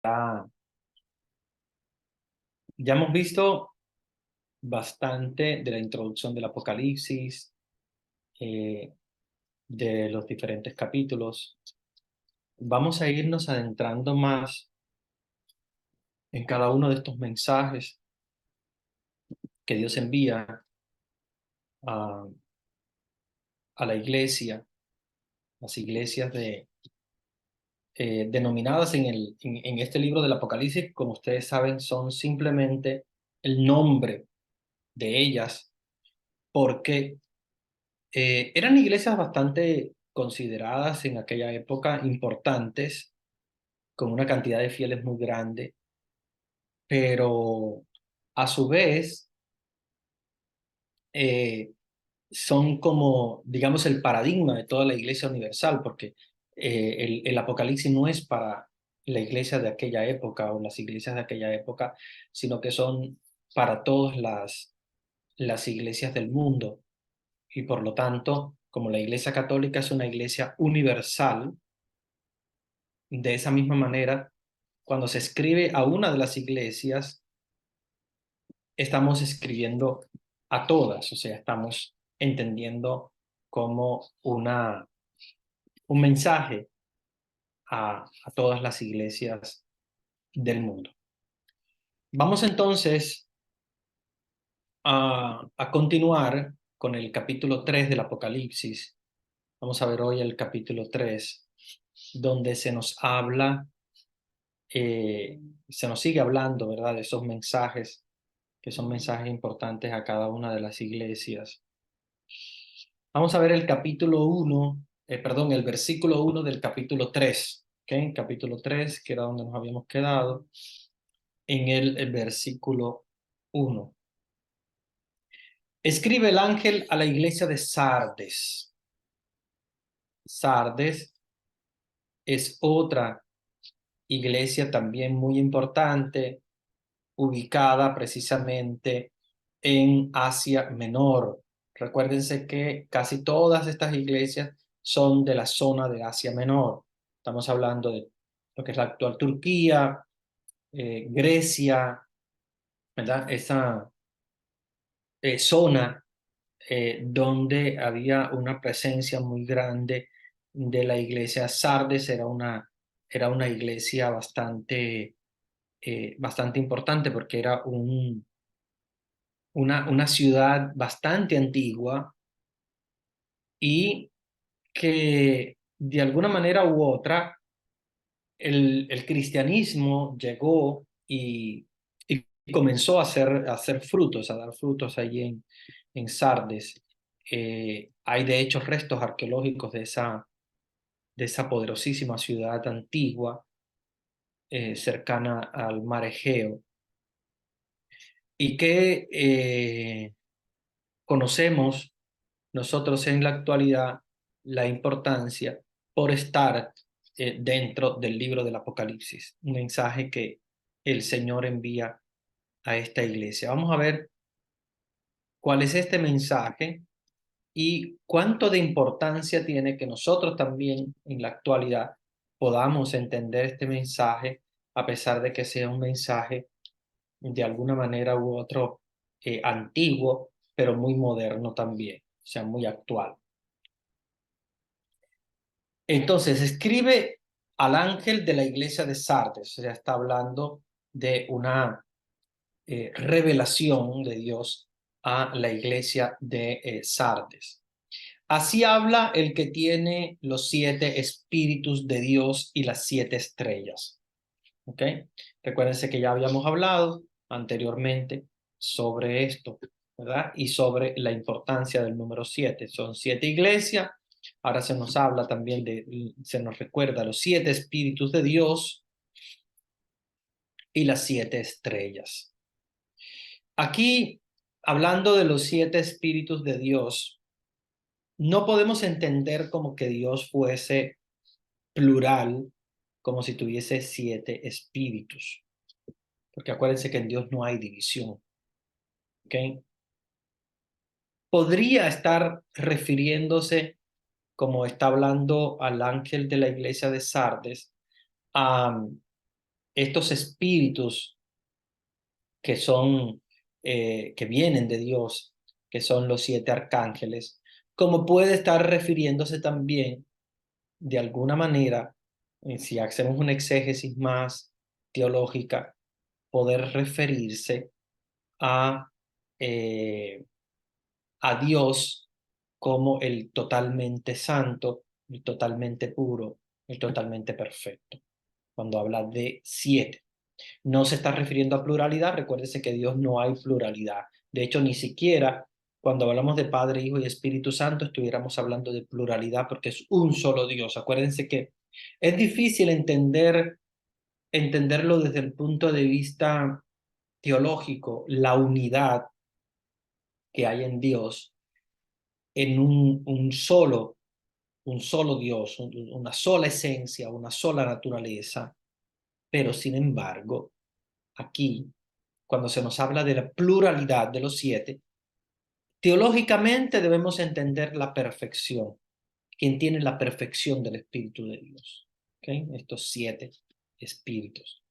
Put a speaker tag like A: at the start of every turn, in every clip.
A: Ya hemos visto bastante de la introducción del Apocalipsis, eh, de los diferentes capítulos. Vamos a irnos adentrando más en cada uno de estos mensajes que Dios envía a, a la iglesia, las iglesias denominadas en este libro del Apocalipsis, como ustedes saben, son simplemente el nombre de ellas, porque eran iglesias bastante consideradas en aquella época, importantes, con una cantidad de fieles muy grande, pero a su vez eh, son como, digamos, el paradigma de toda la iglesia universal, porque el Apocalipsis no es para la iglesia de aquella época o las iglesias de aquella época, sino que son para todas las iglesias del mundo. Y por lo tanto, como la iglesia católica es una iglesia universal, de esa misma manera, cuando se escribe a una de las iglesias, estamos escribiendo a todas, o sea, estamos entendiendo como un mensaje a todas las iglesias del mundo. Vamos entonces a continuar con el capítulo 3 del Apocalipsis. Vamos a ver hoy el capítulo 3, donde se nos habla, se nos sigue hablando, ¿verdad?, de esos mensajes que son mensajes importantes a cada una de las iglesias. Vamos a ver el capítulo 1, perdón, el versículo 1 del capítulo 3, ¿ok? Capítulo 3, que era donde nos habíamos quedado, en el versículo 1. Escribe el ángel a la iglesia de Sardes. Sardes es otra iglesia también muy importante, ubicada precisamente en Asia Menor. Recuérdense que casi todas estas iglesias son de la zona de Asia Menor. Estamos hablando de lo que es la actual Turquía, Grecia, ¿verdad? Esa zona donde había una presencia muy grande de la iglesia. Sardes era una iglesia bastante importante porque era una ciudad bastante antigua y que de alguna manera u otra el cristianismo llegó y comenzó a hacer frutos, a dar frutos allí en Sardes. Hay de hecho restos arqueológicos de esa poderosísima ciudad antigua cercana al mar Egeo y que conocemos nosotros en la actualidad la importancia por estar dentro del libro del Apocalipsis, un mensaje que el Señor envía a esta iglesia. Vamos a ver cuál es este mensaje y cuánto de importancia tiene que nosotros también en la actualidad podamos entender este mensaje, a pesar de que sea un mensaje de alguna manera u otro antiguo, pero muy moderno también, o sea, muy actual. Entonces, escribe al ángel de la iglesia de Sardes, o sea, está hablando de una revelación de Dios a la iglesia de Sardes. Así habla el que tiene los 7 espíritus de Dios y las 7 estrellas. ¿Ok? Recuérdense que ya habíamos hablado anteriormente sobre esto, ¿verdad? Y sobre la importancia del número 7. Son 7 iglesias. Ahora se nos habla también se nos recuerda los 7 espíritus de Dios y las 7 estrellas. Aquí, hablando de los 7 espíritus de Dios, no podemos entender como que Dios fuese plural, como si tuviese 7 espíritus, porque acuérdense que en Dios no hay división, ¿ok? Podría estar refiriéndose, como está hablando al ángel de la iglesia de Sardes, a estos espíritus que son, que vienen de Dios, que son los 7 arcángeles, como puede estar refiriéndose también de alguna manera, si hacemos una exégesis más teológica, poder referirse a, eh, a Dios como el totalmente santo, el totalmente puro, el totalmente perfecto, cuando habla de 7. No se está refiriendo a pluralidad, recuérdese que Dios no hay pluralidad. De hecho, ni siquiera cuando hablamos de Padre, Hijo y Espíritu Santo estuviéramos hablando de pluralidad porque es un solo Dios. Acuérdense que es difícil entenderlo desde el punto de vista teológico, la unidad que hay en Dios, en un solo Dios, una sola esencia, una sola naturaleza, pero sin embargo, aquí, cuando se nos habla de la pluralidad de los 7, teológicamente debemos entender la perfección, quien tiene la perfección del Espíritu de Dios. ¿Okay? Estos 7 espíritus.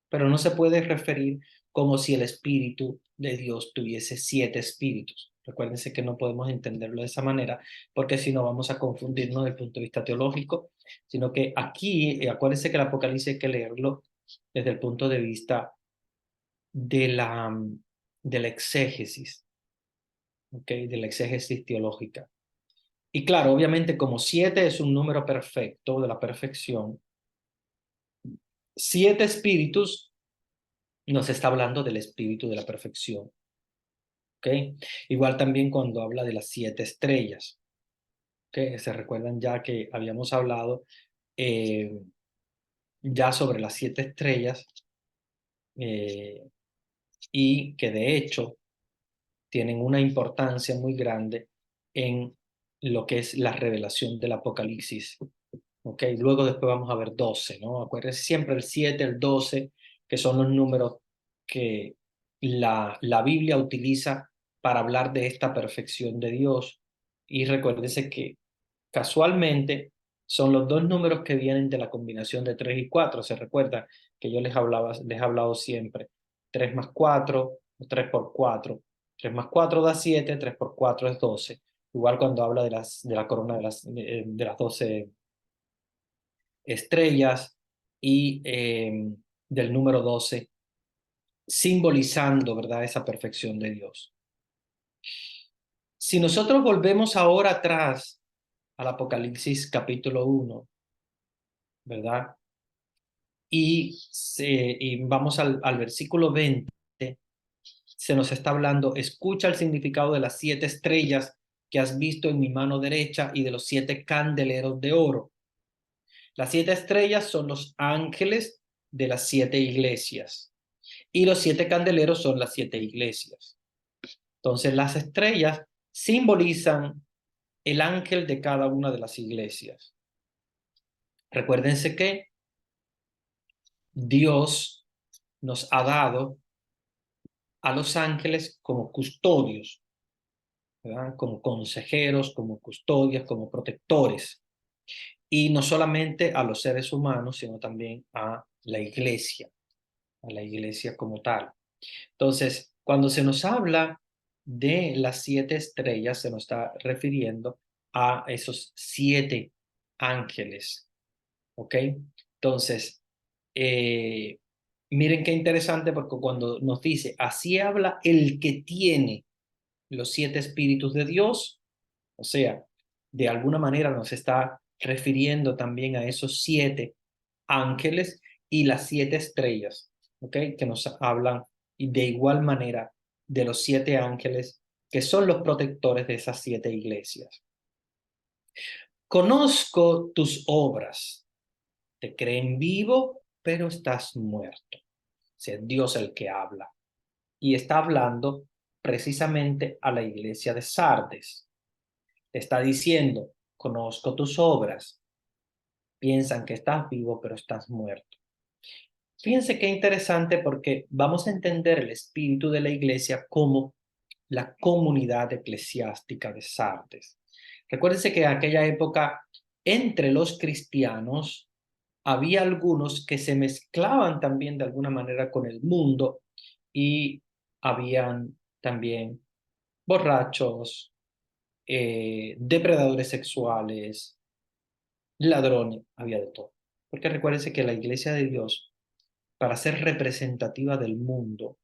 A: Pero no se puede referir como si el Espíritu de Dios tuviese 7 espíritus. Recuérdense que no podemos entenderlo de esa manera, porque si no vamos a confundirnos desde el punto de vista teológico, sino que aquí, acuérdense que el Apocalipsis hay que leerlo desde el punto de vista de la exégesis, ¿okay? De la exégesis teológica. Y claro, obviamente como 7 es un número perfecto, de la perfección, 7 espíritus nos está hablando del espíritu de la perfección. ¿Okay? Igual también cuando habla de las 7 estrellas, ¿okay? Se recuerdan ya que habíamos hablado eh, ya sobre las 7 estrellas eh, y que de hecho tienen una importancia muy grande en lo que es la revelación del Apocalipsis. ¿Okay? Luego después vamos a ver 12, ¿no? Acuérdense siempre el 7, el 12, que son los números que la Biblia utiliza para hablar de esta perfección de Dios. Y recuérdense que casualmente son los dos números que vienen de la combinación de 3 y 4. Se recuerda que yo les he hablado siempre. 3 más 4, 3 por 4. 3 más 4 da 7, 3 por 4 es 12. Igual cuando habla de la corona de las 12 estrellas y del número 12, simbolizando, ¿verdad?, esa perfección de Dios. Si nosotros volvemos ahora atrás al Apocalipsis capítulo 1, ¿verdad? Y vamos al versículo 20, se nos está hablando, escucha el significado de las 7 estrellas que has visto en mi mano derecha y de los 7 candeleros de oro. Las 7 estrellas son los ángeles de las 7 iglesias y los 7 candeleros son las 7 iglesias. Entonces las estrellas simbolizan el ángel de cada una de las iglesias. Recuérdense que Dios nos ha dado a los ángeles como custodios, ¿verdad? Como consejeros, como custodios, como protectores. Y no solamente a los seres humanos, sino también a la iglesia como tal. Entonces, cuando se nos habla de las 7 estrellas, se nos está refiriendo a esos 7 ángeles, ¿ok? Entonces, eh, miren qué interesante porque cuando nos dice, así habla el que tiene los 7 espíritus de Dios, o sea, de alguna manera nos está refiriendo también a esos 7 ángeles y las 7 estrellas, ¿ok? Que nos hablan de igual manera de los 7 ángeles que son los protectores de esas 7 iglesias. Conozco tus obras, te creen vivo, pero estás muerto. O sea, Dios el que habla. Y está hablando precisamente a la iglesia de Sardes. Te está diciendo, conozco tus obras, piensan que estás vivo, pero estás muerto. Fíjense qué interesante porque vamos a entender el espíritu de la iglesia como la comunidad eclesiástica de Sardes. Recuérdense que en aquella época, entre los cristianos, había algunos que se mezclaban también de alguna manera con el mundo y habían también borrachos, depredadores sexuales, ladrones, había de todo. Porque recuérdense que la iglesia de Dios, para ser representativa del mundo,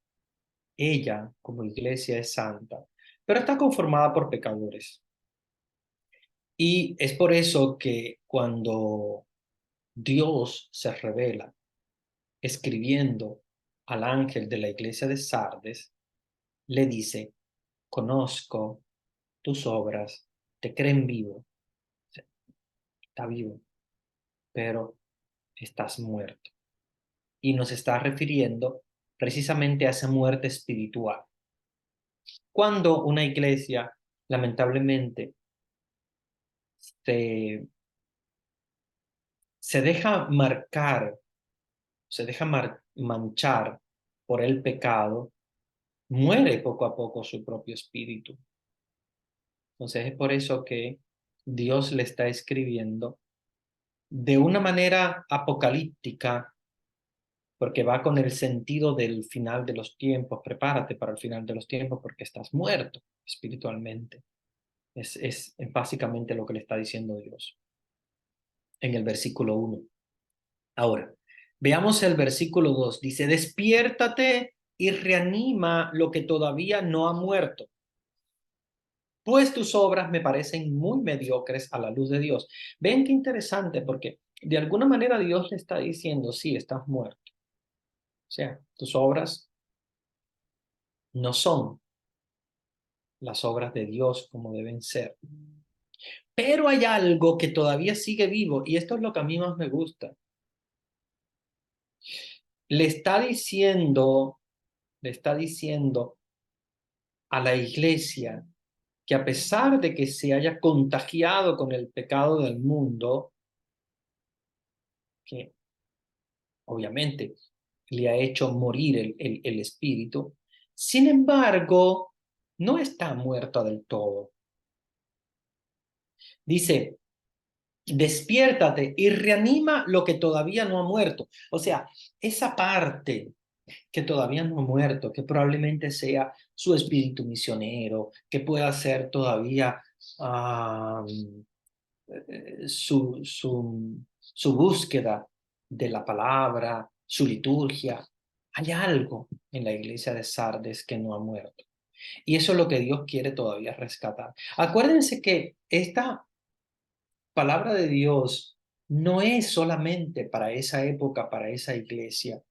A: ella como iglesia es santa, pero está conformada por pecadores. Y es por eso que cuando Dios se revela escribiendo al ángel de la iglesia de Sardes, le dice, conozco tus obras, te creen vivo, está vivo, pero estás muerto. Y nos está refiriendo precisamente a esa muerte espiritual. Cuando una iglesia, lamentablemente, se, se deja marcar, manchar por el pecado, muere poco a poco su propio espíritu. Entonces es por eso que Dios le está escribiendo de una manera apocalíptica, porque va con el sentido del final de los tiempos. Prepárate para el final de los tiempos porque estás muerto espiritualmente. Es básicamente lo que le está diciendo Dios en el versículo 1. Ahora, veamos el versículo 2. Dice, despiértate y reanima lo que todavía no ha muerto, pues tus obras me parecen muy mediocres a la luz de Dios. Ven qué interesante, porque de alguna manera Dios le está diciendo, sí, estás muerto. O sea, tus obras no son las obras de Dios como deben ser. Pero hay algo que todavía sigue vivo y esto es lo que a mí más me gusta. Le está diciendo, le está diciendo a la iglesia que a pesar de que se haya contagiado con el pecado del mundo, que obviamente le ha hecho morir el espíritu, sin embargo, no está muerto del todo. Dice, despiértate y reanima lo que todavía no ha muerto. O sea, esa parte que todavía no ha muerto, que probablemente sea su espíritu misionero, que pueda ser todavía su búsqueda de la palabra, su liturgia. Hay algo en la iglesia de Sardes que no ha muerto. Y eso es lo que Dios quiere todavía rescatar. Acuérdense que esta palabra de Dios no es solamente para esa época, para esa iglesia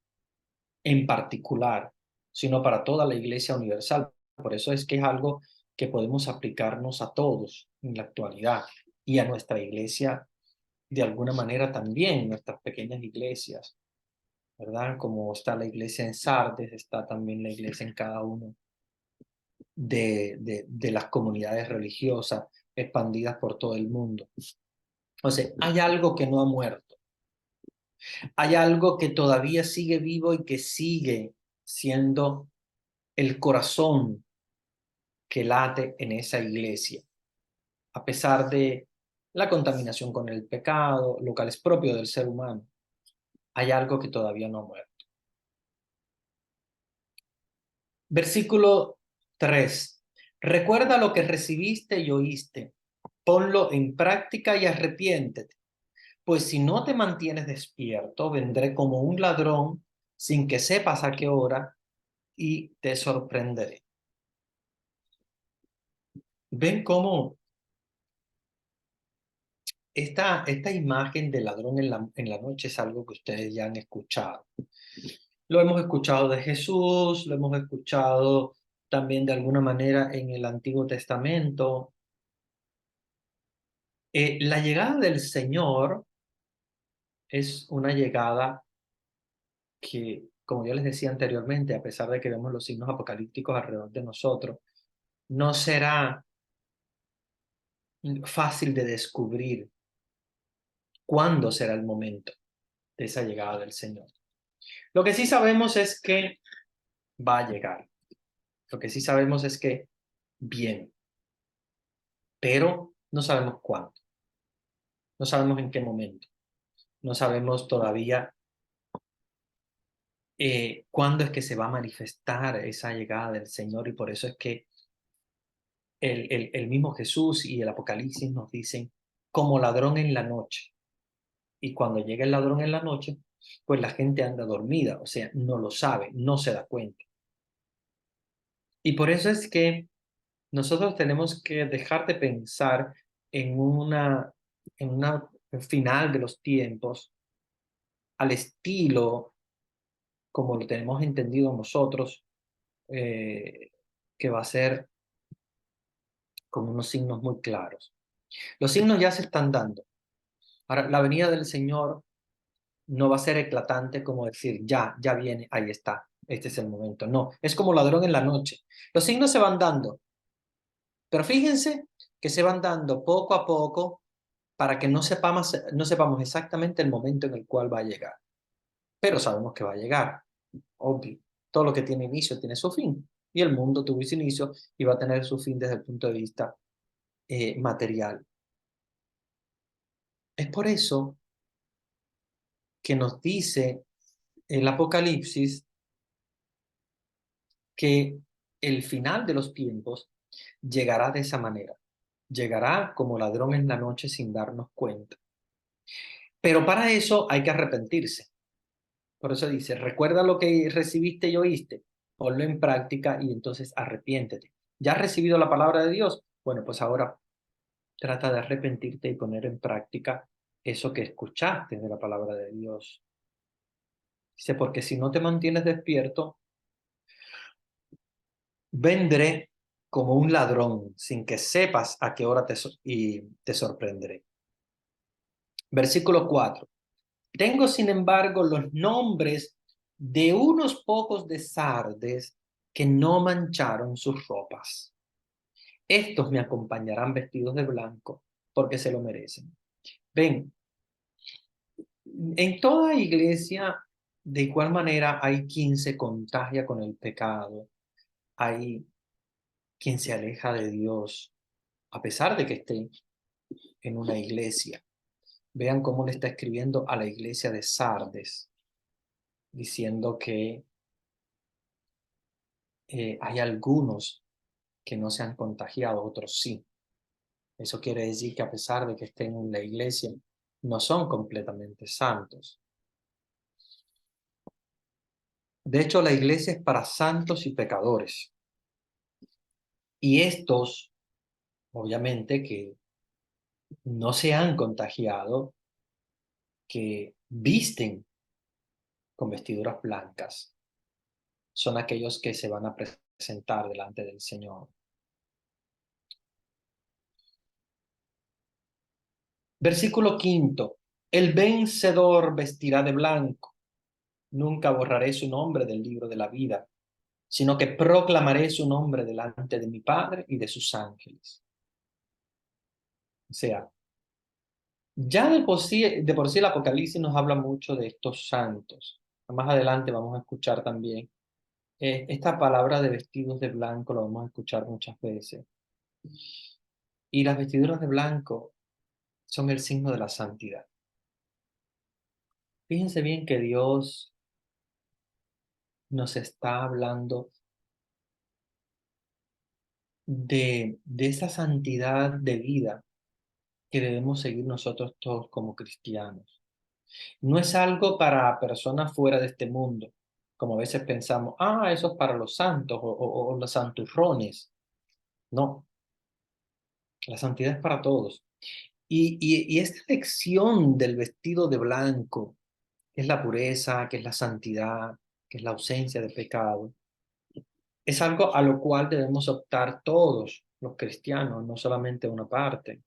A: en particular, sino para toda la iglesia universal. Por eso es que es algo que podemos aplicarnos a todos en la actualidad y a nuestra iglesia de alguna manera también, nuestras pequeñas iglesias, ¿verdad? Como está la iglesia en Sardes, está también la iglesia en cada uno de las comunidades religiosas expandidas por todo el mundo. O sea, hay algo que no ha muerto. Hay algo que todavía sigue vivo y que sigue siendo el corazón que late en esa iglesia, a pesar de la contaminación con el pecado, lo cual es propio del ser humano. Hay algo que todavía no ha muerto. Versículo 3. Recuerda lo que recibiste y oíste. Ponlo en práctica y arrepiéntete. Pues si no te mantienes despierto, vendré como un ladrón sin que sepas a qué hora y te sorprenderé. ¿Ven cómo esta imagen del ladrón en la noche es algo que ustedes ya han escuchado? Lo hemos escuchado de Jesús, lo hemos escuchado también de alguna manera en el Antiguo Testamento. La llegada del Señor es una llegada que, como yo les decía anteriormente, a pesar de que vemos los signos apocalípticos alrededor de nosotros, no será fácil de descubrir cuándo será el momento de esa llegada del Señor. Lo que sí sabemos es que va a llegar. Lo que sí sabemos es que viene, pero no sabemos cuándo, no sabemos en qué momento. No sabemos todavía cuándo es que se va a manifestar esa llegada del Señor, y por eso es que el mismo Jesús y el Apocalipsis nos dicen como ladrón en la noche. Y cuando llega el ladrón en la noche, pues la gente anda dormida, o sea, no lo sabe, no se da cuenta. Y por eso es que nosotros tenemos que dejar de pensar en una final de los tiempos al estilo como lo tenemos entendido nosotros, eh, que va a ser con unos signos muy claros. Los signos ya se están dando. Ahora, la venida del Señor no va a ser eclatante como decir, ya viene, ahí está, este es el momento. No, es como ladrón en la noche. Los signos se van dando, pero fíjense que se van dando poco a poco para que no sepamos exactamente el momento en el cual va a llegar. Pero sabemos que va a llegar, obvio. Todo lo que tiene inicio tiene su fin. Y el mundo tuvo ese inicio y va a tener su fin desde el punto de vista material. Es por eso que nos dice el Apocalipsis que el final de los tiempos llegará de esa manera. Llegará como ladrón en la noche sin darnos cuenta. Pero para eso hay que arrepentirse. Por eso dice, recuerda lo que recibiste y oíste, ponlo en práctica y entonces arrepiéntete. ¿Ya has recibido la palabra de Dios? Bueno, pues ahora trata de arrepentirte y poner en práctica eso que escuchaste de la palabra de Dios. Dice, porque si no te mantienes despierto, vendré como un ladrón sin que sepas a qué hora y te sorprenderé. Versículo 4. Tengo, sin embargo, los nombres de unos pocos de Sardes que no mancharon sus ropas. Estos me acompañarán vestidos de blanco porque se lo merecen. Ven, en toda iglesia, de igual manera, hay quien se contagia con el pecado, hay quien se aleja de Dios, a pesar de que esté en una iglesia. Vean cómo le está escribiendo a la iglesia de Sardes, diciendo que hay algunos que no se han contagiado, otros sí. Eso quiere decir que a pesar de que estén en la iglesia, no son completamente santos. De hecho, la iglesia es para santos y pecadores. Y estos, obviamente, que no se han contagiado, que visten con vestiduras blancas, son aquellos que se van a presentar delante del Señor. Versículo 5. El vencedor vestirá de blanco. Nunca borraré su nombre del libro de la vida, sino que proclamaré su nombre delante de mi Padre y de sus ángeles. O sea, ya de por sí el Apocalipsis nos habla mucho de estos santos. Más adelante vamos a escuchar también esta palabra de vestidos de blanco, lo vamos a escuchar muchas veces. Y las vestiduras de blanco son el signo de la santidad. Fíjense bien que Dios nos está hablando de esa santidad de vida que debemos seguir nosotros todos como cristianos. No es algo para personas fuera de este mundo, como a veces pensamos, eso es para los santos o los santurrones. No, la santidad es para todos. Y esta lección del vestido de blanco, que es la pureza, que es la santidad, que es la ausencia de pecado, es algo a lo cual debemos optar todos los cristianos, no solamente una parte.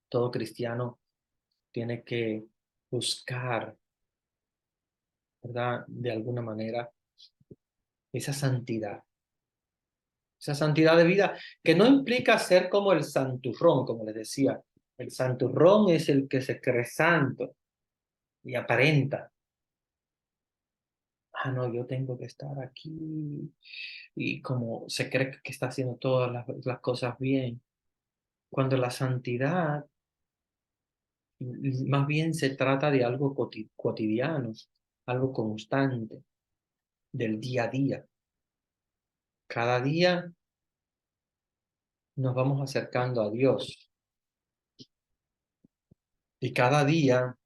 A: Todo cristiano tiene que buscar, ¿verdad? De alguna manera, esa santidad. Esa santidad de vida que no implica ser como el santurrón, como les decía. El santurrón es el que se cree santo y aparenta. No, yo tengo que estar aquí. Y como se cree que está haciendo todas las cosas bien. Cuando la santidad Más bien se trata de algo cotidiano, algo constante, del día a día. Cada día nos vamos acercando a Dios y cada día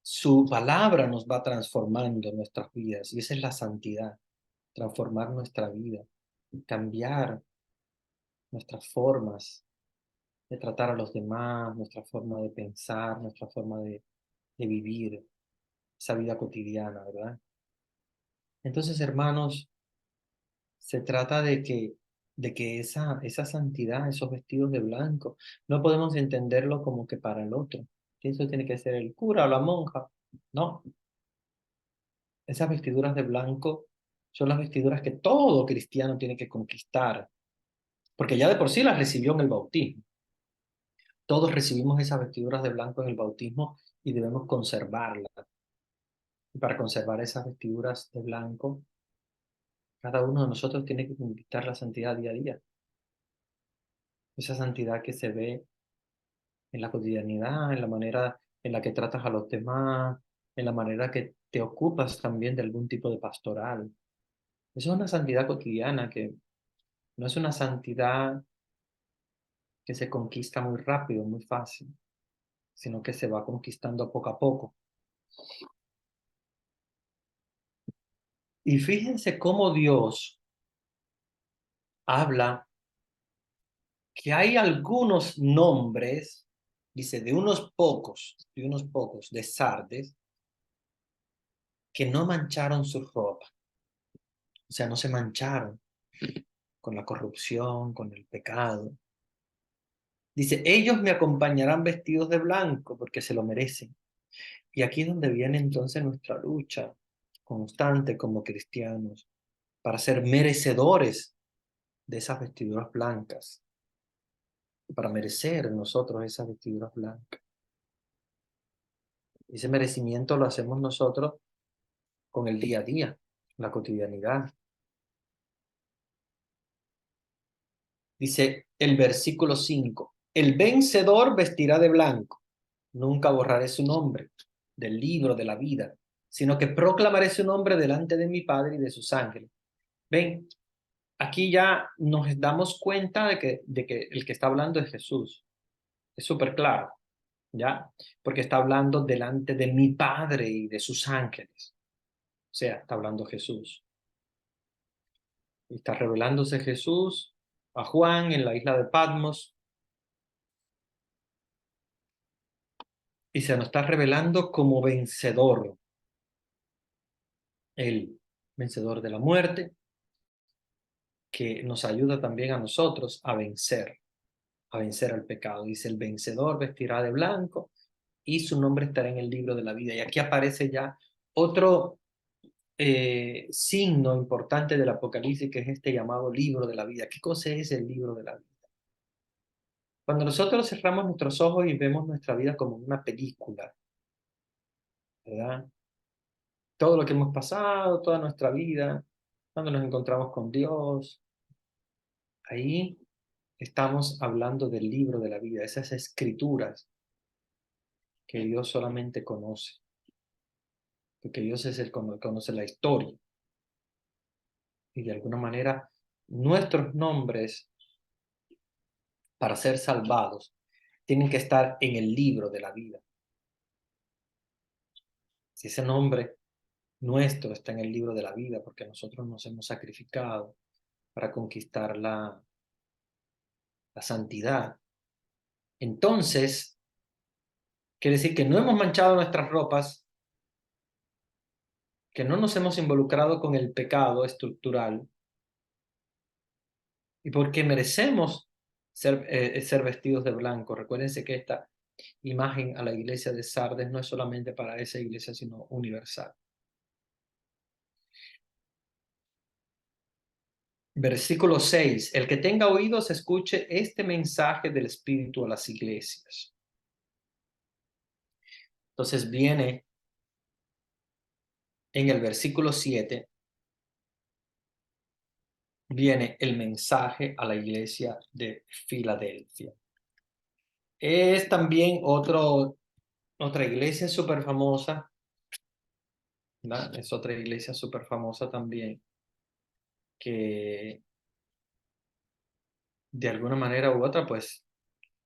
A: su palabra nos va transformando nuestras vidas y esa es la santidad, transformar nuestra vida, cambiar nuestras formas de tratar a los demás, nuestra forma de pensar, nuestra forma de vivir esa vida cotidiana, ¿verdad? Entonces, hermanos, se trata de que esa santidad, esos vestidos de blanco, no podemos entenderlo como que para el otro, que eso tiene que ser el cura o la monja. No, esas vestiduras de blanco son las vestiduras que todo cristiano tiene que conquistar, porque ya de por sí las recibió en el bautismo. Todos recibimos esas vestiduras de blanco en el bautismo y debemos conservarlas. Y para conservar esas vestiduras de blanco, cada uno de nosotros tiene que conquistar la santidad día a día. Esa santidad que se ve en la cotidianidad, en la manera en la que tratas a los demás, en la manera que te ocupas también de algún tipo de pastoral. Eso es una santidad cotidiana que no es una santidad que se conquista muy rápido, muy fácil, sino que se va conquistando poco a poco. Y fíjense cómo Dios habla que hay algunos nombres, dice, de unos pocos de Sardes, que no mancharon su ropa. O sea, no se mancharon con la corrupción, con el pecado. Dice, ellos me acompañarán vestidos de blanco porque se lo merecen. Y aquí es donde viene entonces nuestra lucha constante como cristianos para ser merecedores de esas vestiduras blancas, para merecer nosotros esas vestiduras blancas. Ese merecimiento lo hacemos nosotros con el día a día, la cotidianidad. Dice el versículo 5, el vencedor vestirá de blanco, nunca borraré su nombre del libro de la vida, sino que proclamaré su nombre delante de mi Padre y de sus ángeles. Ven, aquí ya nos damos cuenta de que el que está hablando es Jesús. Es súper claro, ¿ya? Porque está hablando delante de mi Padre y de sus ángeles. O sea, está hablando Jesús. Y está revelándose Jesús a Juan en la isla de Patmos y se nos está revelando como vencedor. El vencedor de la muerte, que nos ayuda también a nosotros a vencer al pecado. Dice, el vencedor vestirá de blanco y su nombre estará en el libro de la vida. Y aquí aparece ya otro signo importante del Apocalipsis, que es este llamado libro de la vida. ¿Qué cosa es el libro de la vida? Cuando nosotros cerramos nuestros ojos y vemos nuestra vida como una película, ¿verdad? Todo lo que hemos pasado, toda nuestra vida, cuando nos encontramos con Dios, ahí estamos hablando del libro de la vida, esas escrituras que Dios solamente conoce, porque Dios es el que conoce la historia. Y de alguna manera, nuestros nombres para ser salvados tienen que estar en el libro de la vida. Si ese nombre nuestro está en el libro de la vida, porque nosotros nos hemos sacrificado para conquistar la santidad, entonces quiere decir que no hemos manchado nuestras ropas, que no nos hemos involucrado con el pecado estructural y porque merecemos ser vestidos de blanco. Recuérdense que esta imagen a la iglesia de Sardes no es solamente para esa iglesia, sino universal. Versículo 6. El que tenga oídos escuche este mensaje del Espíritu a las iglesias. Entonces viene en el versículo 7, viene el mensaje a la iglesia de Filadelfia. Es también otra iglesia súper famosa, ¿verdad? Es otra iglesia súper famosa también, que de alguna manera u otra, pues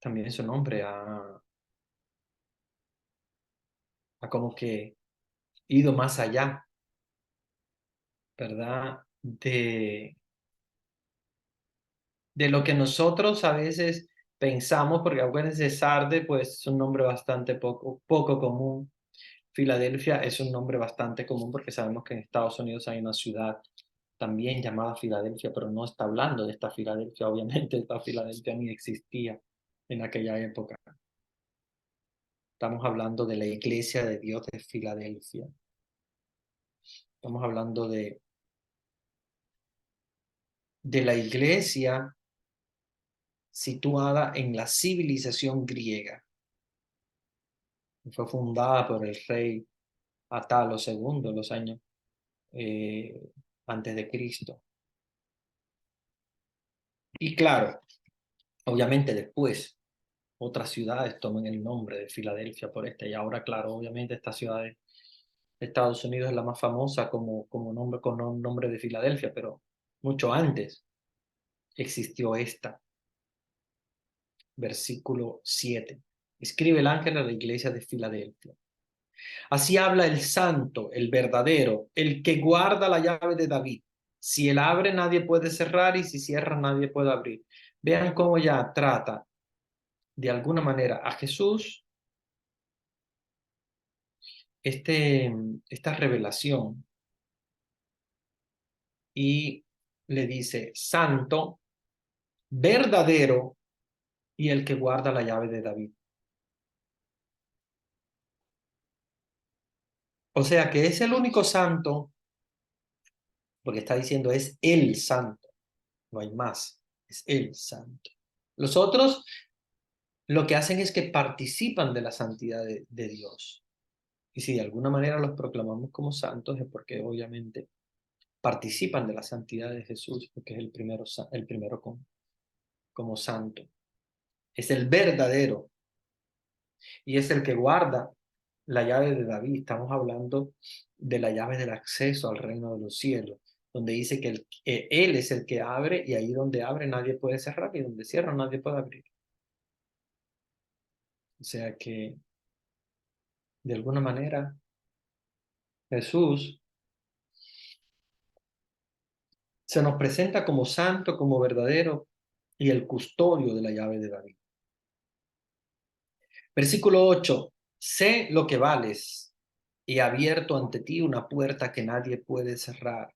A: también su nombre ha como que ido más allá, ¿verdad? De lo que nosotros a veces pensamos, porque acuérdense, Sarde, pues es un nombre bastante poco común. Filadelfia es un nombre bastante común porque sabemos que en Estados Unidos hay una ciudad también llamada Filadelfia, pero no está hablando de esta Filadelfia, obviamente esta Filadelfia ni existía en aquella época. Estamos hablando de la iglesia de Dios de Filadelfia. Estamos hablando de la iglesia situada en la civilización griega. Fue fundada por el rey Atalo II, los años eh, antes de Cristo. Y claro, obviamente después otras ciudades toman el nombre de Filadelfia por esta. Y ahora, claro, obviamente esta ciudad de Estados Unidos es la más famosa como nombre, con un nombre de Filadelfia, pero mucho antes existió esta. Versículo 7. Escribe el ángel a la iglesia de Filadelfia. Así habla el santo, el verdadero, el que guarda la llave de David. Si él abre, nadie puede cerrar, y si cierra, nadie puede abrir. Vean cómo ya trata de alguna manera a Jesús esta revelación y le dice santo, verdadero y el que guarda la llave de David. O sea que es el único santo, porque está diciendo es el santo, no hay más, es el santo. Los otros lo que hacen es que participan de la santidad de Dios. Y si de alguna manera los proclamamos como santos es porque obviamente participan de la santidad de Jesús, porque es el primero como santo. Es el verdadero y es el que guarda la llave de David. Estamos hablando de la llave del acceso al reino de los cielos, donde dice que Él es el que abre y ahí donde abre nadie puede cerrar y donde cierra nadie puede abrir. O sea que de alguna manera Jesús se nos presenta como santo, como verdadero y el custodio de la llave de David. Versículo 8. Sé lo que vales y he abierto ante ti una puerta que nadie puede cerrar.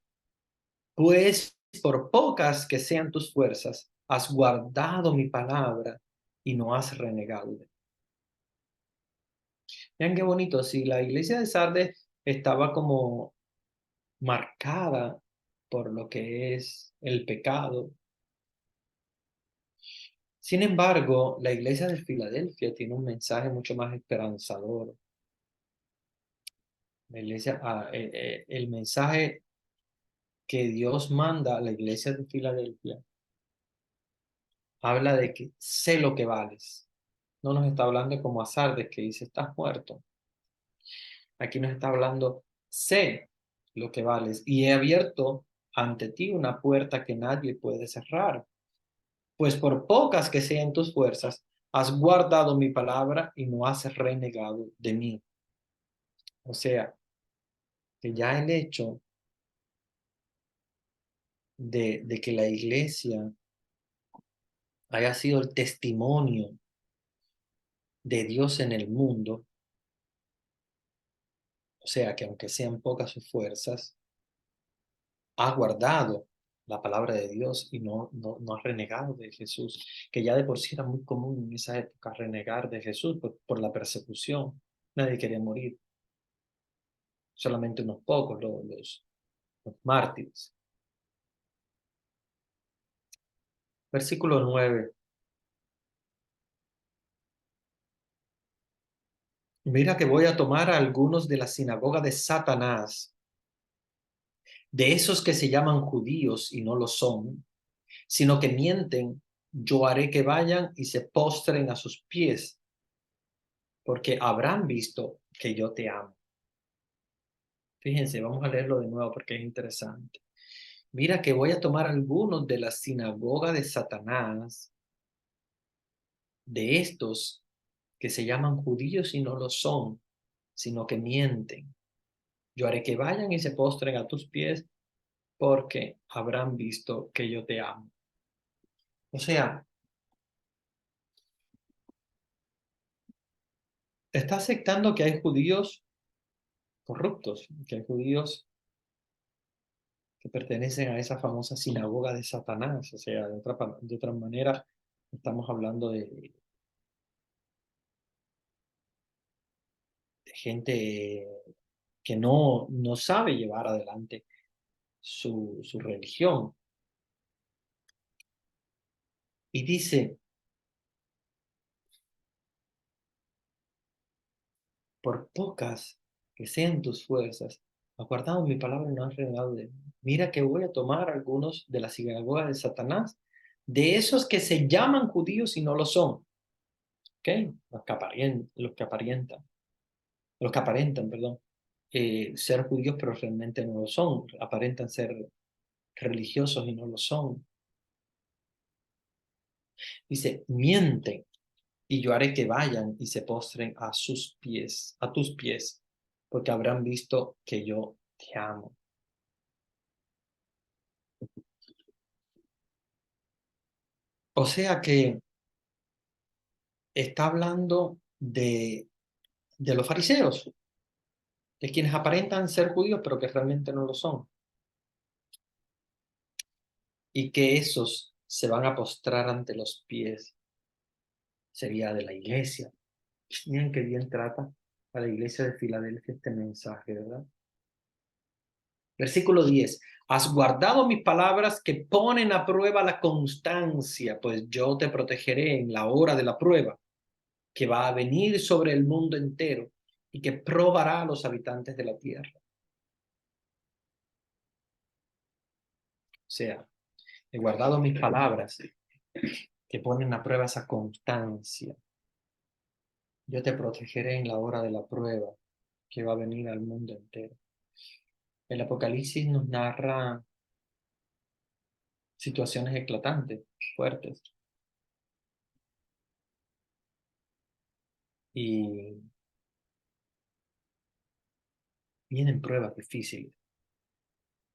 A: Pues por pocas que sean tus fuerzas, has guardado mi palabra y no has renegado. Vean qué bonito, si la iglesia de Sardes estaba como marcada por lo que es el pecado. Sin embargo, la iglesia de Filadelfia tiene un mensaje mucho más esperanzador. La iglesia, el mensaje que Dios manda a la iglesia de Filadelfia habla de que sé lo que vales. No nos está hablando como a Sardes que dice estás muerto. Aquí nos está hablando sé lo que vales y he abierto ante ti una puerta que nadie puede cerrar. Pues por pocas que sean tus fuerzas, has guardado mi palabra y no has renegado de mí. O sea, que ya el hecho de que la iglesia haya sido el testimonio de Dios en el mundo, o sea, que aunque sean pocas sus fuerzas, ha guardado la palabra de Dios y no ha renegado de Jesús, que ya de por sí era muy común en esa época renegar de Jesús por la persecución. Nadie quería morir, solamente unos pocos, los mártires. Versículo 9. Mira que voy a tomar a algunos de la sinagoga de Satanás, de esos que se llaman judíos y no lo son, sino que mienten, yo haré que vayan y se postren a sus pies, porque habrán visto que yo te amo. Fíjense, vamos a leerlo de nuevo porque es interesante. Mira que voy a tomar algunos de la sinagoga de Satanás, de estos que se llaman judíos y no lo son, sino que mienten. Yo haré que vayan y se postren a tus pies porque habrán visto que yo te amo. O sea, está aceptando que hay judíos corruptos, que hay judíos que pertenecen a esa famosa sinagoga de Satanás. O sea, de otra manera, estamos hablando de gente que no sabe llevar adelante su religión. Y dice, por pocas que sean tus fuerzas, aguardado mi palabra y no has renegado de mí. Mira que voy a tomar algunos de la sinagoga de Satanás, de esos que se llaman judíos y no lo son. ¿Ok? Los que aparentan, perdón, ser judíos pero realmente no lo son, aparentan ser religiosos y no lo son. Dice, mienten y yo haré que vayan y se postren a sus pies, a tus pies, porque habrán visto que yo te amo. O sea que está hablando de los fariseos, de quienes aparentan ser judíos pero que realmente no lo son, y que esos se van a postrar ante los pies, sería de la iglesia. Miren qué bien trata a la iglesia de Filadelfia este mensaje, ¿verdad? Versículo 10. Has guardado mis palabras que ponen a prueba la constancia, pues yo te protegeré en la hora de la prueba, que va a venir sobre el mundo entero y que probará a los habitantes de la tierra. O sea, he guardado mis palabras que ponen a prueba esa constancia. Yo te protegeré en la hora de la prueba, que va a venir al mundo entero. El Apocalipsis nos narra situaciones eclatantes, fuertes, y vienen pruebas difíciles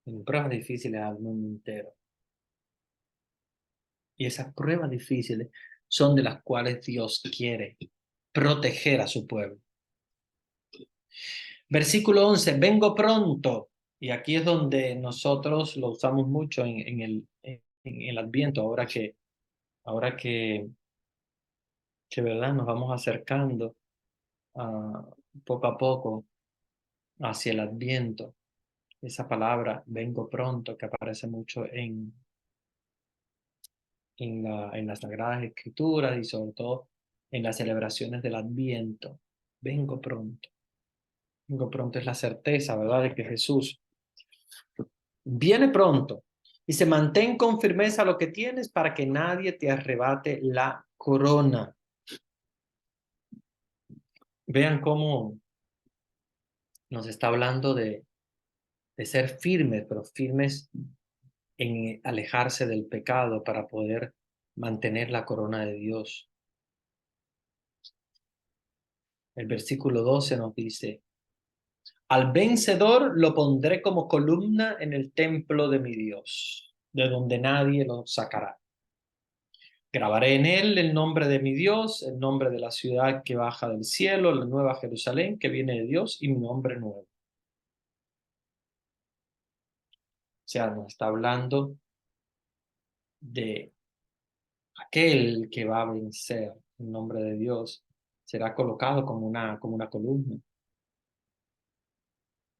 A: al mundo entero. Y esas pruebas difíciles son de las cuales Dios quiere proteger a su pueblo. Versículo 11, vengo pronto. Y aquí es donde nosotros lo usamos mucho en el Adviento, ahora que verdad nos vamos acercando poco a poco hacia el Adviento. Esa palabra, vengo pronto, que aparece mucho en las Sagradas Escrituras y sobre todo en las celebraciones del Adviento. Vengo pronto. Vengo pronto es la certeza, ¿verdad?, de que Jesús viene pronto. Y se mantén con firmeza lo que tienes para que nadie te arrebate la corona. Vean cómo nos está hablando de ser firmes, pero firmes en alejarse del pecado para poder mantener la corona de Dios. El versículo 12 nos dice, al vencedor lo pondré como columna en el templo de mi Dios, de donde nadie lo sacará. Grabaré en él el nombre de mi Dios, el nombre de la ciudad que baja del cielo, la nueva Jerusalén que viene de Dios y mi nombre nuevo. O sea, nos está hablando de aquel que va a vencer en nombre de Dios. Será colocado como una columna.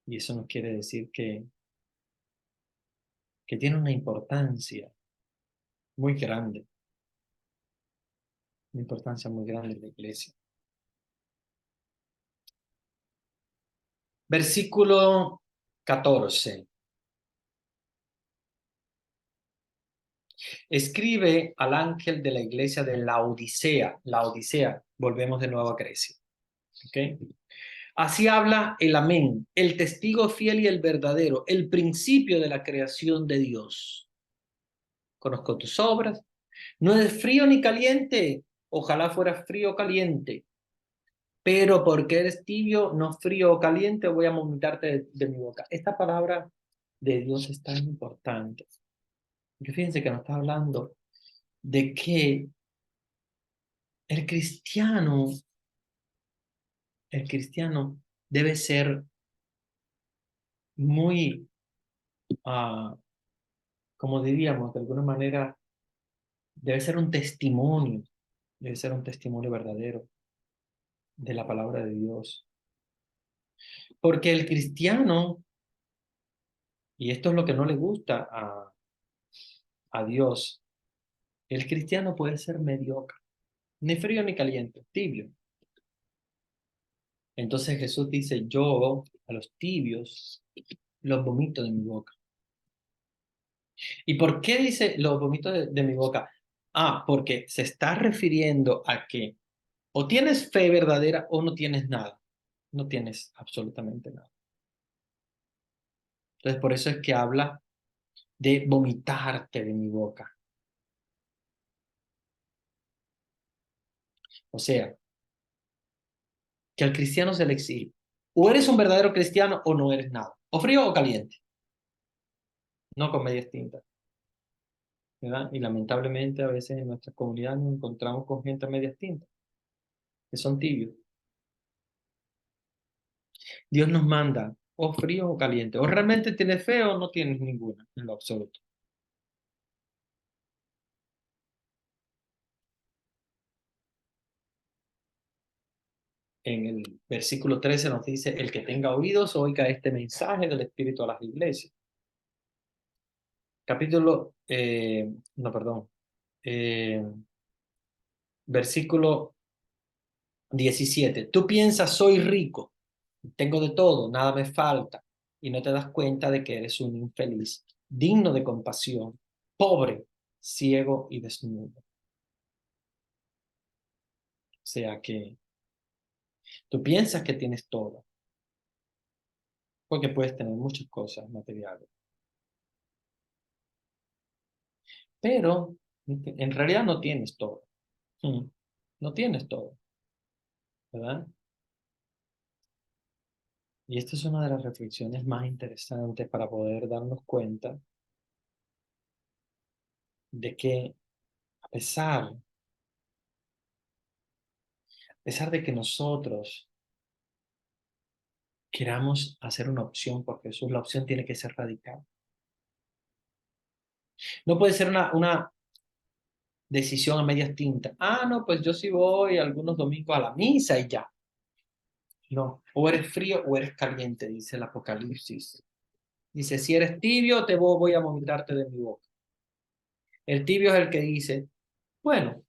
A: Y eso nos quiere decir que tiene una importancia muy grande, una importancia muy grande en la iglesia. Versículo 14. Escribe al ángel de la iglesia de la Odisea, volvemos de nuevo a Grecia. ¿Okay? Así habla el amén, el testigo fiel y el verdadero, el principio de la creación de Dios. Conozco tus obras, no es frío ni caliente, ojalá fuera frío o caliente, pero porque eres tibio, no frío o caliente, voy a vomitarte de mi boca. Esta palabra de Dios es tan importante. Que fíjense que nos está hablando de que el cristiano, el cristiano debe ser muy, como diríamos, de alguna manera, debe ser un testimonio verdadero de la palabra de Dios. Porque el cristiano, y esto es lo que no le gusta a Dios, el cristiano puede ser mediocre, ni frío ni caliente, tibio. Entonces Jesús dice, yo a los tibios los vomito de mi boca. ¿Y por qué dice los vomito de mi boca? Porque se está refiriendo a que o tienes fe verdadera o no tienes nada. No tienes absolutamente nada. Entonces por eso es que habla de vomitarte de mi boca. O sea, que al cristiano se le exige, o eres un verdadero cristiano o no eres nada. O frío o caliente. No con medias tintas. ¿Verdad? Y lamentablemente a veces en nuestra comunidad nos encontramos con gente a medias tintas, que son tibios. Dios nos manda o frío o caliente. O realmente tienes fe o no tienes ninguna, en lo absoluto. En el versículo 13 nos dice, el que tenga oídos, oiga este mensaje del Espíritu a las iglesias. Capítulo, no, perdón, eh, versículo 17. Tú piensas, soy rico, tengo de todo, nada me falta, y no te das cuenta de que eres un infeliz, digno de compasión, pobre, ciego y desnudo. O sea que tú piensas que tienes todo, porque puedes tener muchas cosas materiales, pero en realidad no tienes todo. Mm, No tienes todo, ¿verdad? Y esta es una de las reflexiones más interesantes para poder darnos cuenta de que a pesar de que nosotros queramos hacer una opción por Jesús, la opción tiene que ser radical. No puede ser una decisión a medias tintas. No, pues yo sí voy algunos domingos a la misa y ya. No, o eres frío o eres caliente, dice el Apocalipsis. Dice, si eres tibio, voy a vomitarte de mi boca. El tibio es el que dice, bueno,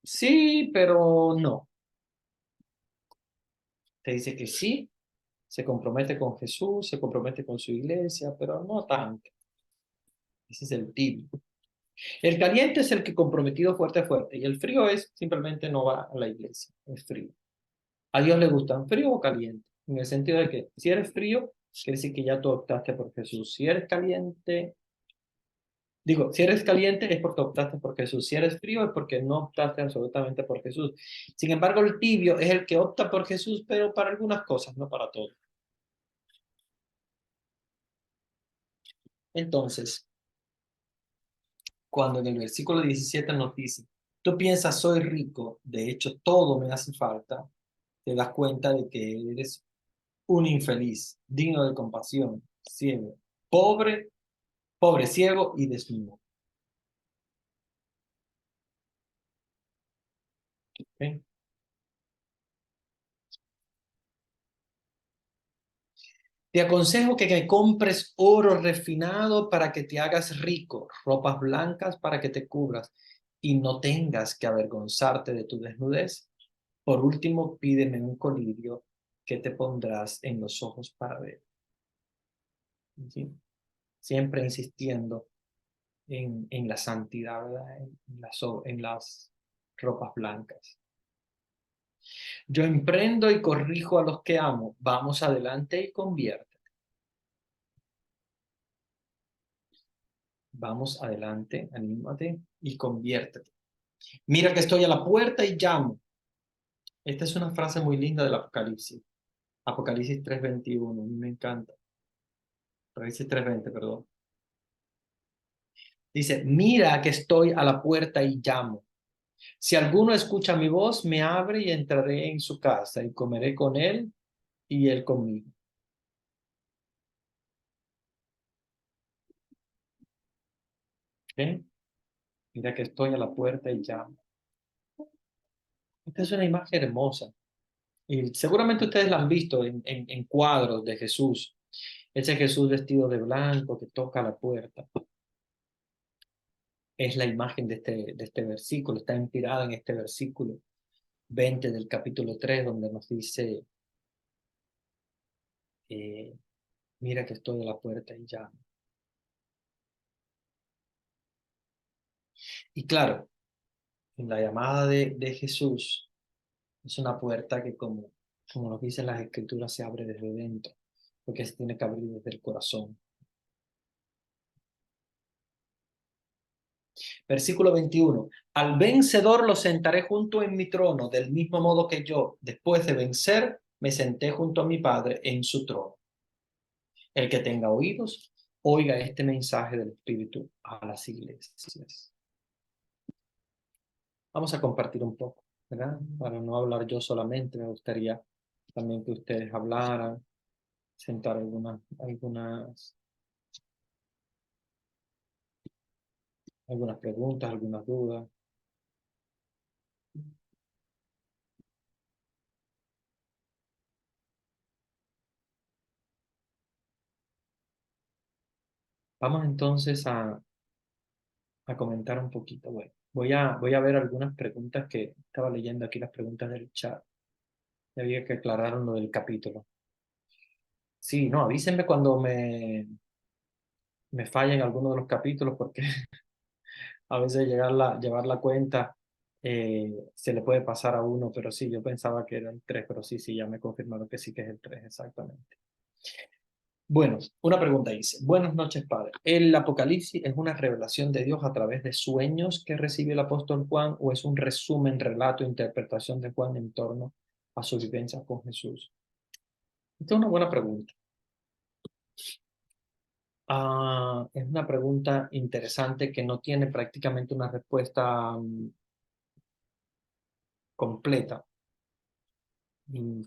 A: sí, pero no. Te dice que sí, se compromete con Jesús, se compromete con su iglesia, pero no tanto. Ese es el tibio. El caliente es el que comprometido fuerte, fuerte. Y el frío es simplemente no va a la iglesia. Es frío. A Dios le gustan frío o caliente. En el sentido de que si eres frío, quiere decir que ya tú optaste por Jesús. Si eres caliente, si eres caliente es porque optaste por Jesús. Si eres frío es porque no optaste absolutamente por Jesús. Sin embargo, el tibio es el que opta por Jesús, pero para algunas cosas, no para todo. Entonces, cuando en el versículo 17 nos dice, tú piensas, soy rico, de hecho todo me hace falta, te das cuenta de que eres un infeliz, digno de compasión, ciego, pobre, pobre, ciego y desnudo. ¿Ok? Te aconsejo que me compres oro refinado para que te hagas rico, ropas blancas para que te cubras y no tengas que avergonzarte de tu desnudez. Por último, pídeme un colirio que te pondrás en los ojos para ver. ¿Sí? Siempre insistiendo en la santidad, ¿verdad? En las ropas blancas. Yo emprendo y corrijo a los que amo. Vamos adelante y convierte. Vamos adelante, anímate y conviértete. Mira que estoy a la puerta y llamo. Esta es una frase muy linda del Apocalipsis. Apocalipsis 3:21, a mí me encanta. Apocalipsis 3:20, perdón. Dice, mira que estoy a la puerta y llamo. Si alguno escucha mi voz, me abre y entraré en su casa y comeré con él y él conmigo. ¿Ok? Mira que estoy a la puerta y llamo. Esta es una imagen hermosa. Y seguramente ustedes la han visto en cuadros de Jesús. Ese Jesús vestido de blanco que toca la puerta. Es la imagen de este versículo. Está inspirada en este versículo 20 del capítulo 3, donde nos dice, eh, mira que estoy a la puerta y llamo. Y claro, en la llamada de Jesús es una puerta que como nos dicen las escrituras se abre desde dentro, porque se tiene que abrir desde el corazón. Versículo 21. Al vencedor lo sentaré junto en mi trono, del mismo modo que yo, después de vencer, me senté junto a mi Padre en su trono. El que tenga oídos, oiga este mensaje del Espíritu a las iglesias. Vamos a compartir un poco, ¿verdad? Para no hablar yo solamente, me gustaría también que ustedes hablaran, sentar algunas preguntas, algunas dudas. Vamos entonces a comentar un poquito. Bueno, voy a ver algunas preguntas que estaba leyendo aquí, las preguntas del chat. Ya había que aclararon lo del capítulo. Sí, no, avísenme cuando me fallen algunos de los capítulos, porque a veces llevar la cuenta se le puede pasar a uno, pero sí, yo pensaba que era el 3, pero sí, sí, ya me confirmaron que sí que es el 3 exactamente. Bueno, una pregunta dice, buenas noches, padre. ¿El Apocalipsis es una revelación de Dios a través de sueños que recibe el apóstol Juan o es un resumen, relato, interpretación de Juan en torno a su vivencia con Jesús? Esta es una buena pregunta. Es una pregunta interesante que no tiene prácticamente una respuesta completa,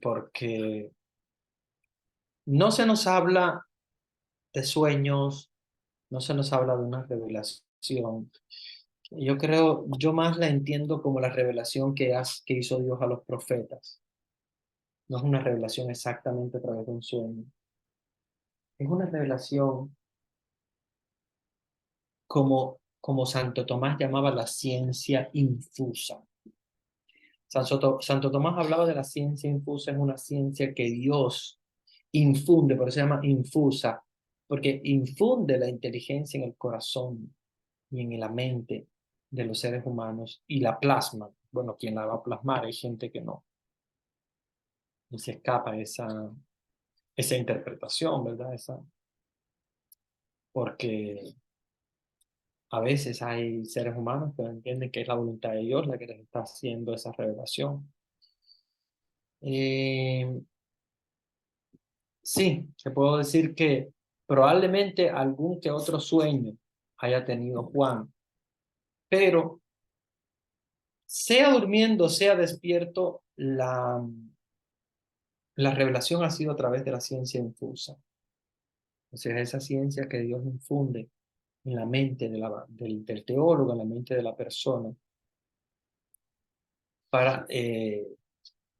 A: porque no se nos habla de sueños, no se nos habla de una revelación. Yo creo, yo más la entiendo como la revelación que hizo Dios a los profetas. No es una revelación exactamente a través de un sueño. Es una revelación como Santo Tomás llamaba la ciencia infusa. Santo Tomás hablaba de la ciencia infusa, es una ciencia que Dios infunde, por eso se llama infusa, porque infunde la inteligencia en el corazón y en la mente de los seres humanos y la plasma. Bueno, quien la va a plasmar, hay gente que no, y se escapa esa interpretación, ¿verdad? Porque a veces hay seres humanos que no entienden que es la voluntad de Dios la que les está haciendo esa revelación. Eh, sí, te puedo decir que probablemente algún que otro sueño haya tenido Juan, pero sea durmiendo, sea despierto, la revelación ha sido a través de la ciencia infusa. O sea, esa ciencia que Dios infunde en la mente del teólogo, en la mente de la persona, para,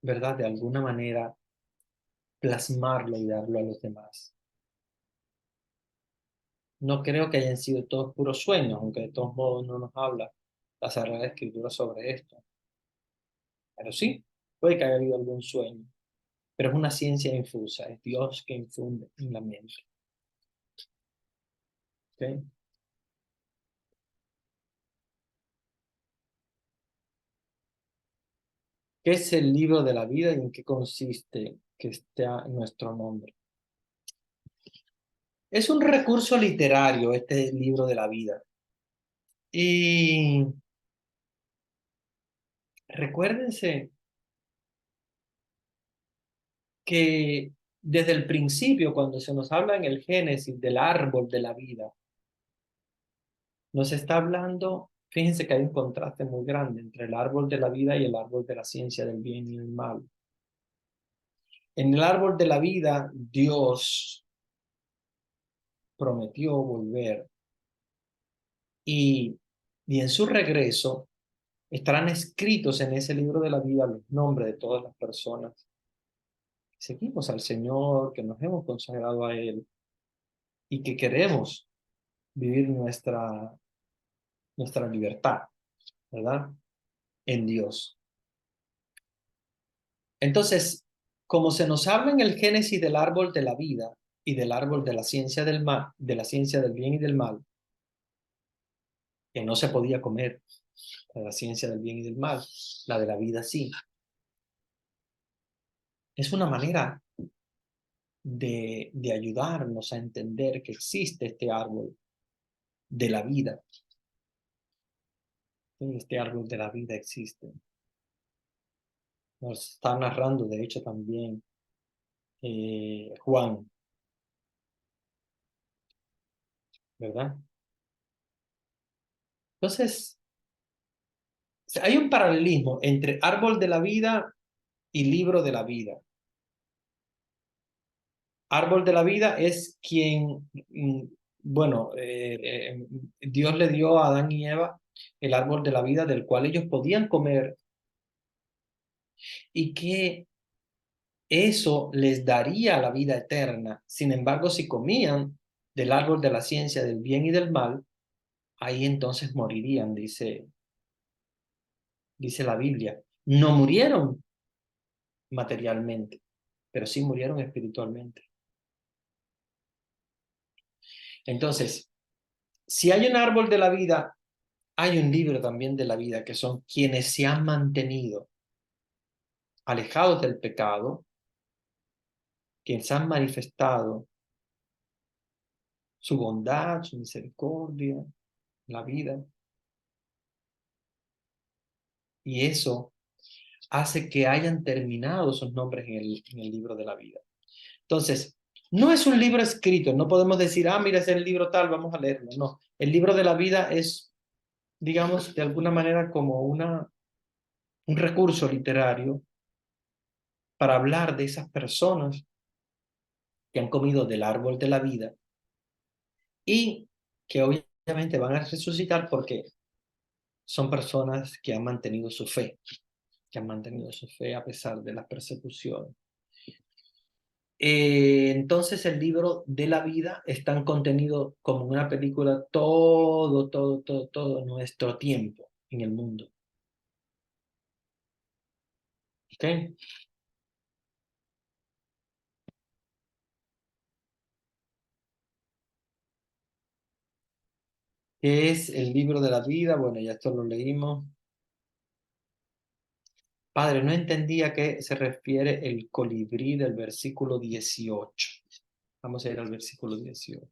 A: ¿verdad? De alguna manera plasmarlo y darlo a los demás. No creo que hayan sido todos puros sueños, aunque de todos modos no nos habla la Sagrada Escritura sobre esto. Pero sí, puede que haya habido algún sueño. Pero es una ciencia infusa, es Dios que infunde en la mente. ¿Ok? ¿Qué es el libro de la vida y en qué consiste que esté nuestro nombre? Es un recurso literario este libro de la vida. Y recuérdense que desde el principio, cuando se nos habla en el Génesis del árbol de la vida, nos está hablando, fíjense que hay un contraste muy grande entre el árbol de la vida y el árbol de la ciencia del bien y del mal. En el árbol de la vida, Dios prometió volver y, y en su regreso estarán escritos en ese libro de la vida los nombres de todas las personas que seguimos al Señor, que nos hemos consagrado a Él y que queremos vivir nuestra libertad, ¿verdad? En Dios. Entonces, como se nos habla en el Génesis del árbol de la vida y del árbol de la ciencia del mal, de la ciencia del bien y del mal, que no se podía comer la ciencia del bien y del mal, la de la vida sí. Es una manera de ayudarnos a entender que existe este árbol de la vida. Este árbol de la vida existe. Nos está narrando, de hecho, también Juan, ¿verdad? Entonces, hay un paralelismo entre árbol de la vida y libro de la vida. Árbol de la vida es quien, bueno, Dios le dio a Adán y Eva el árbol de la vida del cual ellos podían comer y que eso les daría la vida eterna. Sin embargo, si comían del árbol de la ciencia del bien y del mal, ahí entonces morirían, dice la Biblia. No murieron materialmente, pero sí murieron espiritualmente. Entonces, si hay un árbol de la vida, hay un libro también de la vida, que son quienes se han mantenido alejados del pecado, quienes han manifestado su bondad, su misericordia, la vida. Y eso hace que hayan terminado sus nombres en el libro de la vida. Entonces, no es un libro escrito, no podemos decir, ah, mira, es el libro tal, vamos a leerlo. No, el libro de la vida es, digamos, de alguna manera como un recurso literario para hablar de esas personas que han comido del árbol de la vida y que obviamente van a resucitar porque son personas que han mantenido su fe, que han mantenido su fe a pesar de las persecuciones. Entonces el libro de la vida está contenido como una película todo nuestro tiempo en el mundo. ¿Ok? ¿Qué es el libro de la vida? Bueno, ya esto lo leímos. Padre, no entendía a qué se refiere el colibrí del versículo 18. Vamos a ir al versículo 18.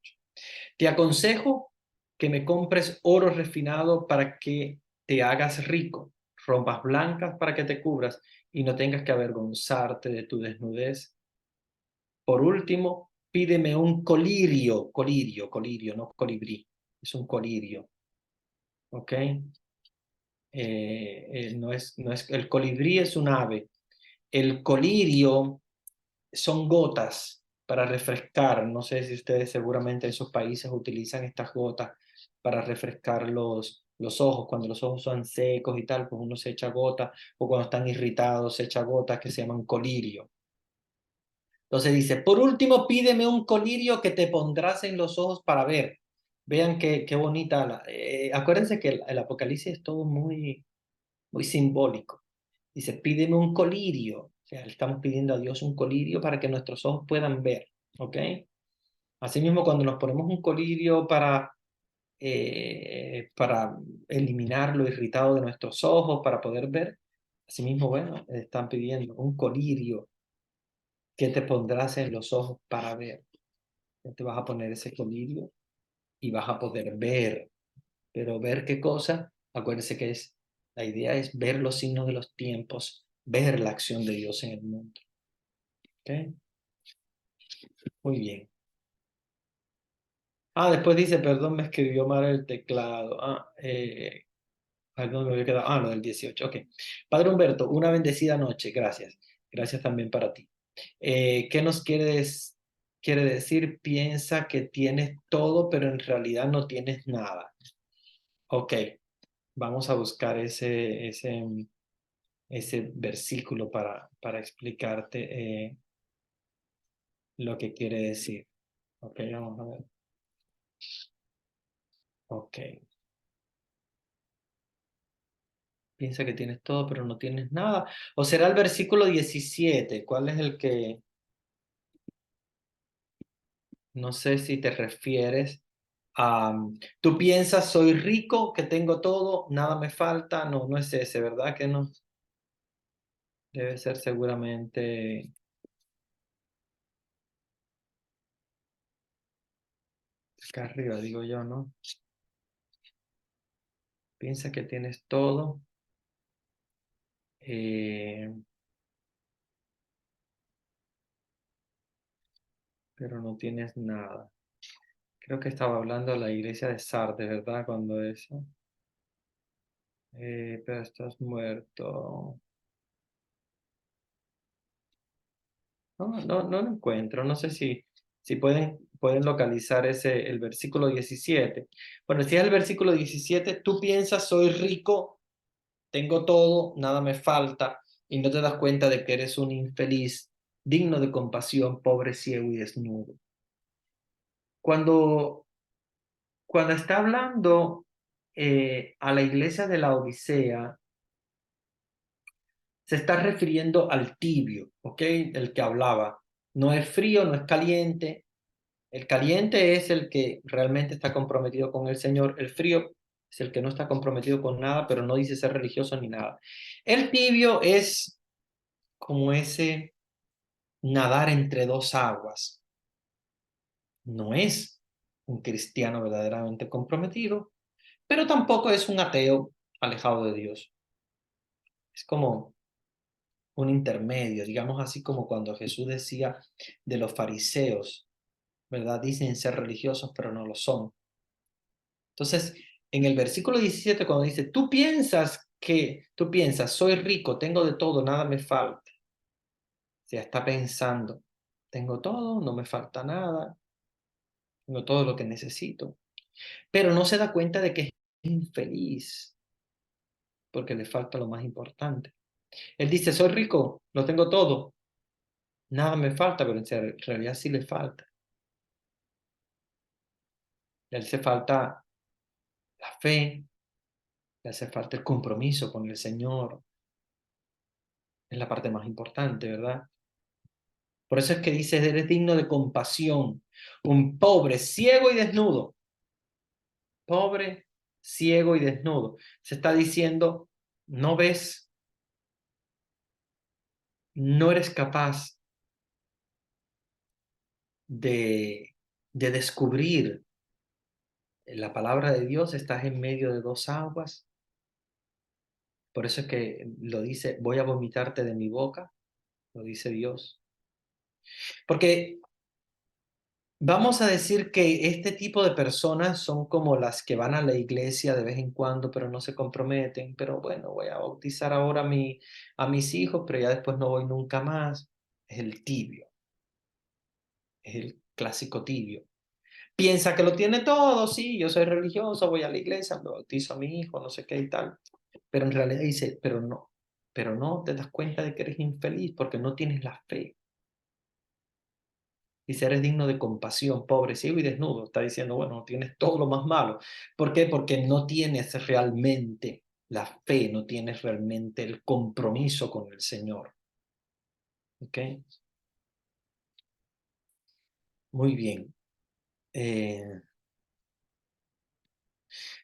A: Te aconsejo que me compres oro refinado para que te hagas rico, ropas blancas para que te cubras y no tengas que avergonzarte de tu desnudez. Por último, pídeme un colirio, no colibrí, es un colirio, ¿ok? No es, el colibrí es un ave, el colirio son gotas para refrescar. No sé si ustedes seguramente en sus países utilizan estas gotas para refrescar los ojos. Cuando los ojos son secos y tal, pues uno se echa gotas, o cuando están irritados se echa gotas que se llaman colirio. Entonces dice, por último, pídeme un colirio que te pondrás en los ojos para ver. Vean qué bonita. Acuérdense que el Apocalipsis es todo muy simbólico. Dice, pídeme un colirio. O sea, le estamos pidiendo a Dios un colirio para que nuestros ojos puedan ver. ¿Ok? Asimismo, cuando nos ponemos un colirio para eliminar lo irritado de nuestros ojos, para poder ver, Asimismo, bueno, están pidiendo un colirio que te pondrás en los ojos para ver. Te vas a poner ese colirio y vas a poder ver. Pero ver qué cosa, acuérdese que la idea es ver los signos de los tiempos, ver la acción de Dios en el mundo. ¿Ok? Muy bien. Después dice, perdón, me escribió mal el teclado. ¿Dónde me había quedado? Lo del 18. Ok. Padre Humberto, una bendecida noche. Gracias. Gracias también para ti. ¿Qué nos quiere decir? Piensa que tienes todo, pero en realidad no tienes nada. Ok. Vamos a buscar ese versículo para explicarte lo que quiere decir. Ok, vamos a ver. Ok. Piensa que tienes todo, pero no tienes nada. O será el versículo 17. ¿Cuál es el que? No sé si te refieres a, tú piensas, soy rico, que tengo todo, nada me falta. No, no es ese, ¿verdad? Que no. Debe ser seguramente acá arriba, digo yo, ¿no? Piensa que tienes todo, eh, pero no tienes nada. Creo que estaba hablando de la iglesia de Sardes, ¿verdad? Cuando eso. Pero estás muerto. No lo encuentro. No sé si pueden localizar el versículo 17. Bueno, si es el versículo 17, tú piensas, soy rico, tengo todo, nada me falta, y no te das cuenta de que eres un infeliz, digno de compasión, pobre, ciego y desnudo. Cuando, cuando está hablando a la iglesia de la Odisea, se está refiriendo al tibio, ¿ok? El que hablaba. No es frío, no es caliente. El caliente es el que realmente está comprometido con el Señor. El frío es el que no está comprometido con nada, pero no dice ser religioso ni nada. El tibio es como ese nadar entre dos aguas. No es un cristiano verdaderamente comprometido, pero tampoco es un ateo alejado de Dios. Es como un intermedio, digamos así como cuando Jesús decía de los fariseos, ¿verdad? Dicen ser religiosos, pero no lo son. Entonces, en el versículo 17, cuando dice, tú piensas, soy rico, tengo de todo, nada me falta. O sea, está pensando, tengo todo, no me falta nada, tengo todo lo que necesito. Pero no se da cuenta de que es infeliz, porque le falta lo más importante. Él dice, soy rico, lo tengo todo, nada me falta, pero en realidad sí le falta. Le hace falta la fe, le hace falta el compromiso con el Señor. Es la parte más importante, ¿verdad? Por eso es que dice, eres digno de compasión, un pobre, ciego y desnudo. Pobre, ciego y desnudo. Se está diciendo, no ves, no eres capaz de descubrir la palabra de Dios, estás en medio de dos aguas. Por eso es que lo dice, voy a vomitarte de mi boca, lo dice Dios. Porque vamos a decir que este tipo de personas son como las que van a la iglesia de vez en cuando, pero no se comprometen. Pero bueno, voy a bautizar ahora a mis hijos, pero ya después no voy nunca más. Es el tibio, es el clásico tibio. Piensa que lo tiene todo, sí, yo soy religioso, voy a la iglesia, me bautizo a mi hijo, no sé qué y tal. Pero en realidad dice, pero no te das cuenta de que eres infeliz porque no tienes la fe. Dice, eres digno de compasión, pobre, ciego y desnudo. Está diciendo, bueno, tienes todo lo más malo. ¿Por qué? Porque no tienes realmente la fe, no tienes realmente el compromiso con el Señor. ¿Ok? Muy bien. Eh,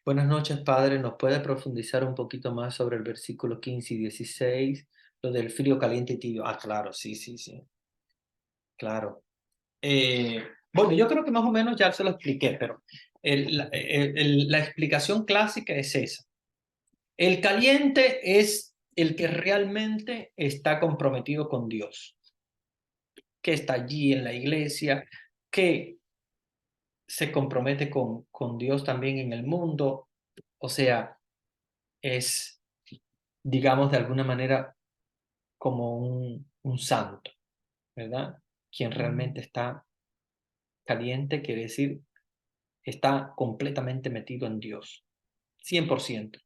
A: Buenas noches, padre. ¿Nos puede profundizar un poquito más sobre el versículo 15 y 16? Lo del frío, caliente y tibio. Ah, claro, sí, sí, sí. Claro. Bueno, yo creo que más o menos ya se lo expliqué, pero la explicación clásica es esa. El caliente es el que realmente está comprometido con Dios, que está allí en la iglesia, que se compromete con Dios también en el mundo. O sea, es, digamos, de alguna manera como un santo, ¿verdad? Quien realmente está caliente quiere decir está completamente metido en Dios, 100%,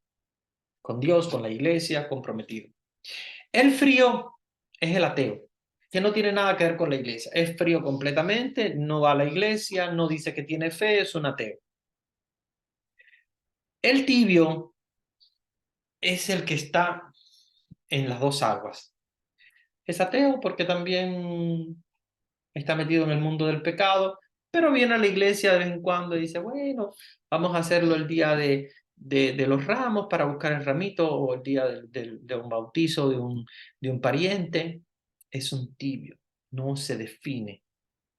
A: con Dios, con la iglesia, comprometido. El frío es el ateo, que no tiene nada que ver con la iglesia, es frío completamente, no va a la iglesia, no dice que tiene fe, es un ateo. El tibio es el que está en las dos aguas. Es ateo porque también está metido en el mundo del pecado, pero viene a la iglesia de vez en cuando y dice, bueno, vamos a hacerlo el día de los ramos para buscar el ramito o el día de un bautizo de un pariente. Es un tibio, no se define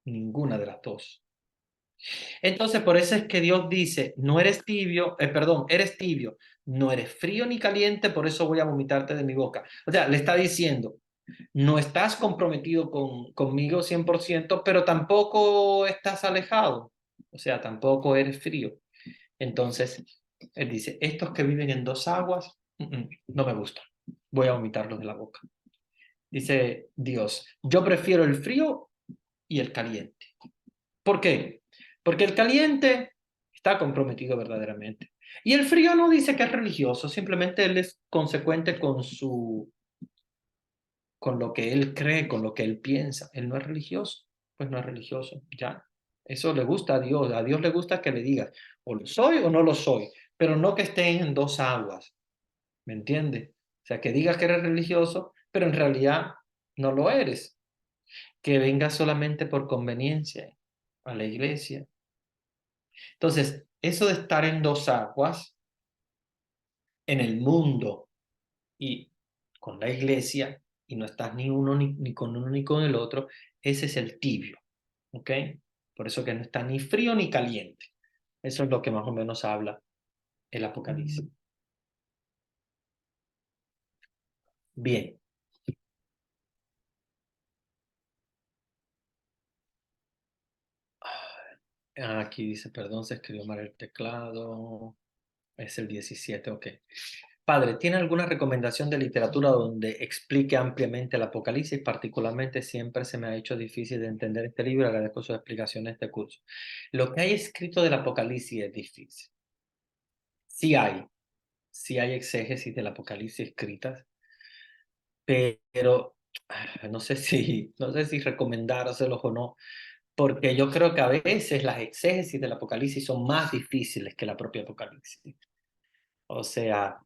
A: ninguna de las dos. Entonces, por eso es que Dios dice, no eres tibio, perdón, eres tibio, no eres frío ni caliente, por eso voy a vomitarte de mi boca. O sea, le está diciendo, no estás comprometido conmigo 100%, pero tampoco estás alejado, o sea, tampoco eres frío. Entonces, él dice, estos que viven en dos aguas, no me gustan, voy a vomitarlos de la boca. Dice Dios, yo prefiero el frío y el caliente. ¿Por qué? Porque el caliente está comprometido verdaderamente. Y el frío no dice que es religioso, simplemente él es consecuente con lo que él cree, con lo que él piensa. Él no es religioso, pues no es religioso, ya. Eso le gusta a Dios le gusta que le digas, o lo soy o no lo soy, pero no que estén en dos aguas, ¿me entiendes? O sea, que digas que eres religioso, pero en realidad no lo eres, que vengas solamente por conveniencia a la iglesia. Entonces, eso de estar en dos aguas, en el mundo y con la iglesia, y no estás ni uno ni con uno ni con el otro, ese es el tibio, ¿ok? Por eso que no está ni frío ni caliente. Eso es lo que más o menos habla el Apocalipsis. Bien, aquí dice, perdón, se escribió mal el teclado. Es el 17, ok. Padre, ¿tiene alguna recomendación de literatura donde explique ampliamente el Apocalipsis? Particularmente siempre se me ha hecho difícil de entender este libro. Agradezco sus explicaciones de este curso. Lo que hay escrito del Apocalipsis es difícil. Sí hay, sí hay exégesis del Apocalipsis escritas, pero no sé si recomendárselos o no, porque yo creo que a veces las exégesis del Apocalipsis son más difíciles que la propia Apocalipsis. O sea,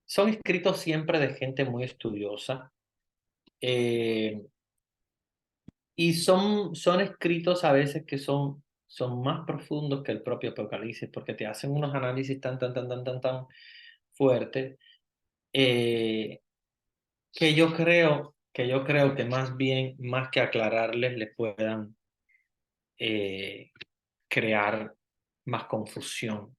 A: son escritos siempre de gente muy estudiosa, eh, y son escritos a veces que son más profundos que el propio Apocalipsis, porque te hacen unos análisis tan fuertes, eh, que yo creo que más bien, más que aclararles, les puedan eh, crear más confusión.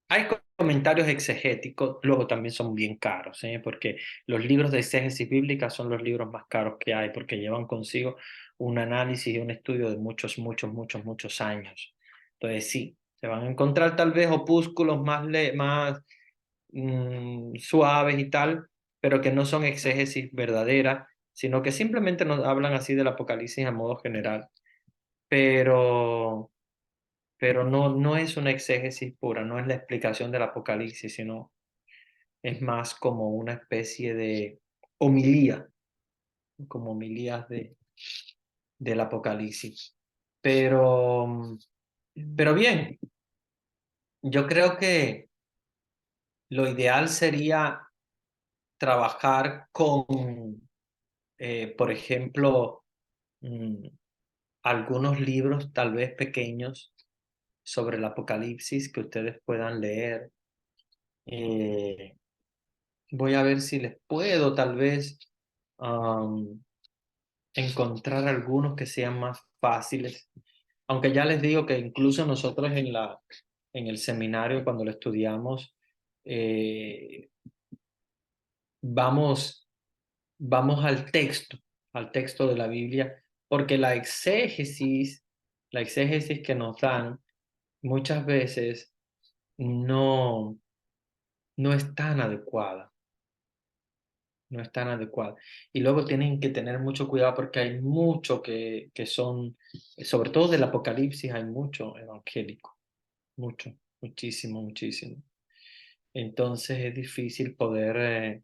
A: Hay comentarios exegéticos, luego también son bien caros, ¿eh? Porque los libros de exégesis bíblica son los libros más caros que hay, porque llevan consigo un análisis y un estudio de muchos años. Entonces sí, se van a encontrar tal vez opúsculos más suaves y tal, pero que no son exégesis verdaderas, sino que simplemente nos hablan así del Apocalipsis a modo general. Pero pero no es una exégesis pura, no es la explicación del Apocalipsis, sino es más como una especie de homilía, como homilías del Apocalipsis. Pero bien, yo creo que lo ideal sería trabajar con, por ejemplo, mm, algunos libros tal vez pequeños sobre el Apocalipsis que ustedes puedan leer. Voy a ver si les puedo tal vez encontrar algunos que sean más fáciles. Aunque ya les digo que incluso nosotros en el seminario, cuando lo estudiamos, eh, vamos, vamos al texto de la Biblia, porque la exégesis que nos dan muchas veces no, no es tan adecuada. No es tan adecuada. Y luego tienen que tener mucho cuidado porque hay mucho que son, sobre todo del Apocalipsis, hay mucho evangélico, mucho, muchísimo, muchísimo. Entonces es difícil poder,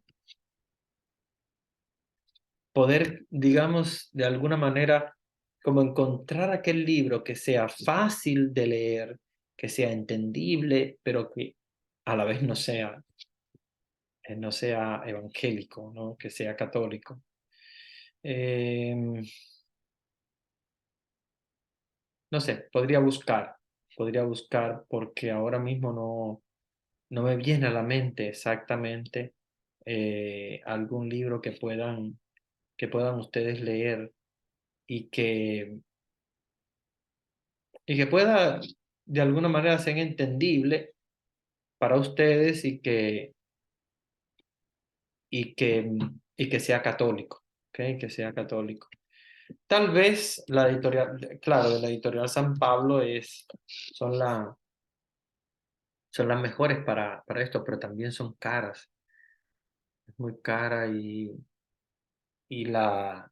A: digamos, de alguna manera, como encontrar aquel libro que sea fácil de leer, que sea entendible, pero que a la vez no sea evangélico, ¿no? Que sea católico. Em, no sé, podría buscar porque ahora mismo no me viene a la mente exactamente algún libro que puedan ustedes leer y y que pueda de alguna manera ser entendible para ustedes y que sea católico, ¿ok? Que sea católico. Tal vez la editorial, claro, de la editorial San Pablo son son las mejores para esto, pero también son caras, es muy cara y, la,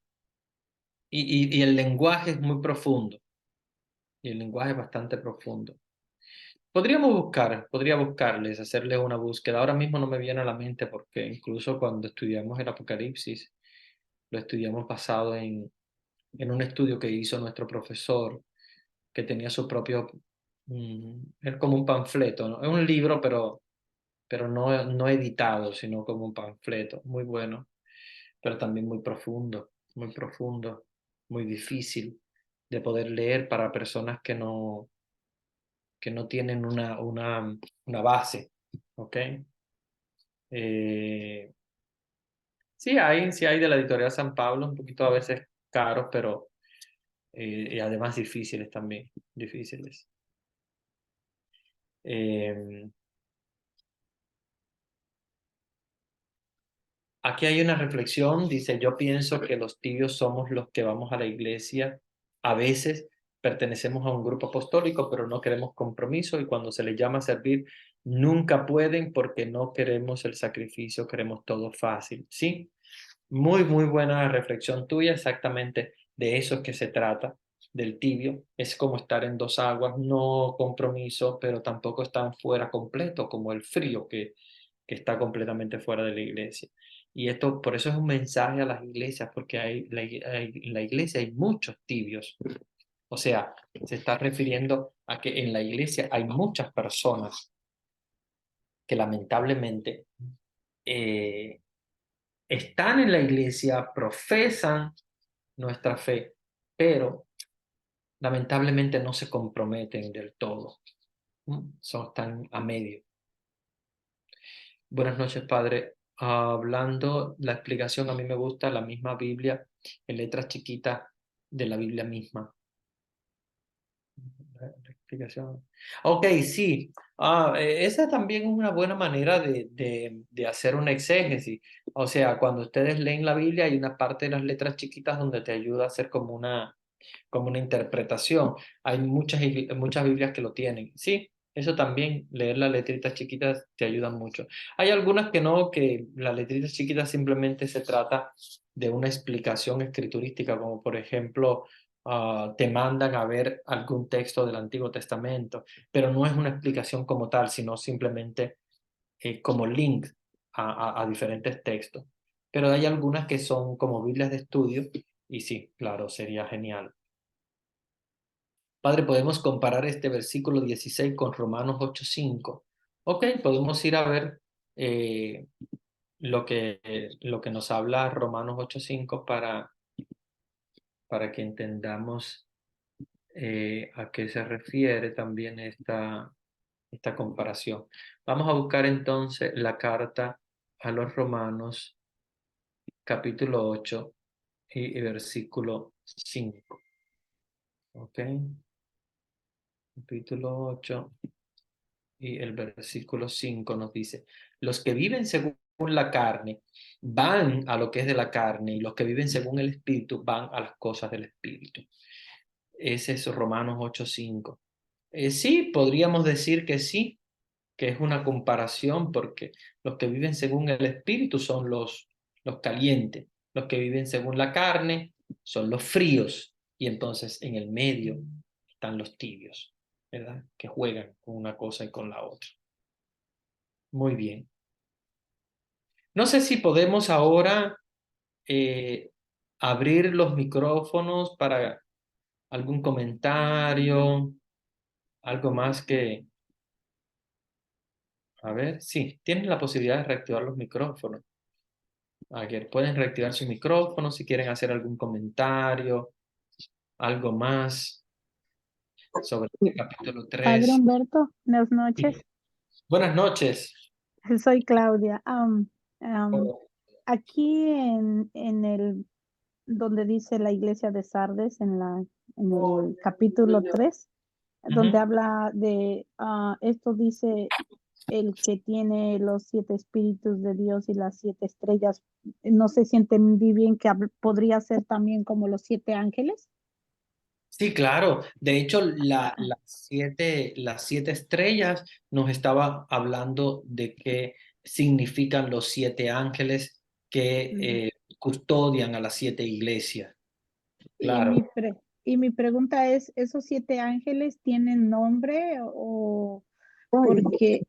A: y el lenguaje es muy profundo, y el lenguaje es bastante profundo. Podría buscarles, hacerles una búsqueda. Ahora mismo no me viene a la mente porque incluso cuando estudiamos el Apocalipsis, lo estudiamos basado en un estudio que hizo nuestro profesor, que tenía su propio, es como un panfleto, ¿no? Es un libro, pero no editado, sino como un panfleto, muy bueno, pero también muy profundo, muy difícil de poder leer para personas que no tienen una base, ¿ok? Eh, sí hay de la editorial San Pablo, un poquito a veces caros, pero y además difíciles también, difíciles. Eh, Aquí hay una reflexión, dice, yo pienso que los tibios somos los que vamos a la iglesia. A veces pertenecemos a un grupo apostólico, pero no queremos compromiso y cuando se les llama a servir, nunca pueden porque no queremos el sacrificio, queremos todo fácil. Sí, muy buena reflexión tuya, exactamente de eso es que se trata, del tibio. Es como estar en dos aguas, no compromiso, pero tampoco están fuera completo, como el frío que está completamente fuera de la iglesia. Y esto, por eso es un mensaje a las iglesias, porque en la iglesia hay muchos tibios. O sea, se está refiriendo a que en la iglesia hay muchas personas que lamentablemente eh, están en la iglesia, profesan nuestra fe, pero lamentablemente no se comprometen del todo. Están a medio. Buenas noches, padre. Hablando, la explicación a mí me gusta la misma Biblia en letras chiquitas de la Biblia misma. La explicación. Ok, sí. Esa también es una buena manera de hacer una exégesis. O sea, cuando ustedes leen la Biblia hay una parte de las letras chiquitas donde te ayuda a hacer como una interpretación. Hay muchas Biblias que lo tienen. Sí, eso también, leer las letritas chiquitas te ayuda mucho. Hay algunas que no, que las letritas chiquitas simplemente se trata de una explicación escriturística, como por ejemplo, te mandan a ver algún texto del Antiguo Testamento, pero no es una explicación como tal, sino simplemente como link a diferentes textos. Pero hay algunas que son como Biblias de estudio y sí, claro, sería genial. Padre, podemos comparar este versículo 16 con Romanos 8:5. Ok, podemos ir a ver eh, lo que nos habla Romanos 8:5 para que entendamos a qué se refiere también esta comparación. Vamos a buscar entonces la carta a los Romanos, capítulo 8 y versículo 5. ¿Ok? Capítulo 8 y el versículo 5 nos dice, los que viven según la carne van a lo que es de la carne y los que viven según el espíritu van a las cosas del espíritu. Ese es Romanos 8:5. Sí, podríamos decir que sí, que es una comparación porque los que viven según el espíritu son los calientes, los que viven según la carne son los fríos y entonces en el medio están los tibios, ¿verdad? Que juegan con una cosa y con la otra. Muy bien. No sé si podemos ahora eh, abrir los micrófonos para algún comentario, algo más que... A ver, sí, tienen la posibilidad de reactivar los micrófonos. Ayer pueden reactivar su micrófono si quieren hacer algún comentario, algo más sobre el capítulo
B: Padre
A: 3.
B: Humberto, buenas noches.
A: Buenas noches.
B: Soy Claudia. Am,
A: Oh,
B: aquí en el donde dice la iglesia de Sardes, en el capítulo 3, donde
A: ujú.
B: habla de esto dice el que tiene los 7 espíritus de Dios y las 7 estrellas. No sé si entendí bien que podría ser también como los 7 ángeles.
A: Sí, claro. De hecho,
B: Ah,
A: las siete estrellas nos estaba hablando de qué significan los siete ángeles que
B: ujú.
A: custodian a las siete iglesias.
B: Y
A: Claro.
B: mi pregunta es, ¿esos 7 ángeles tienen nombre o porque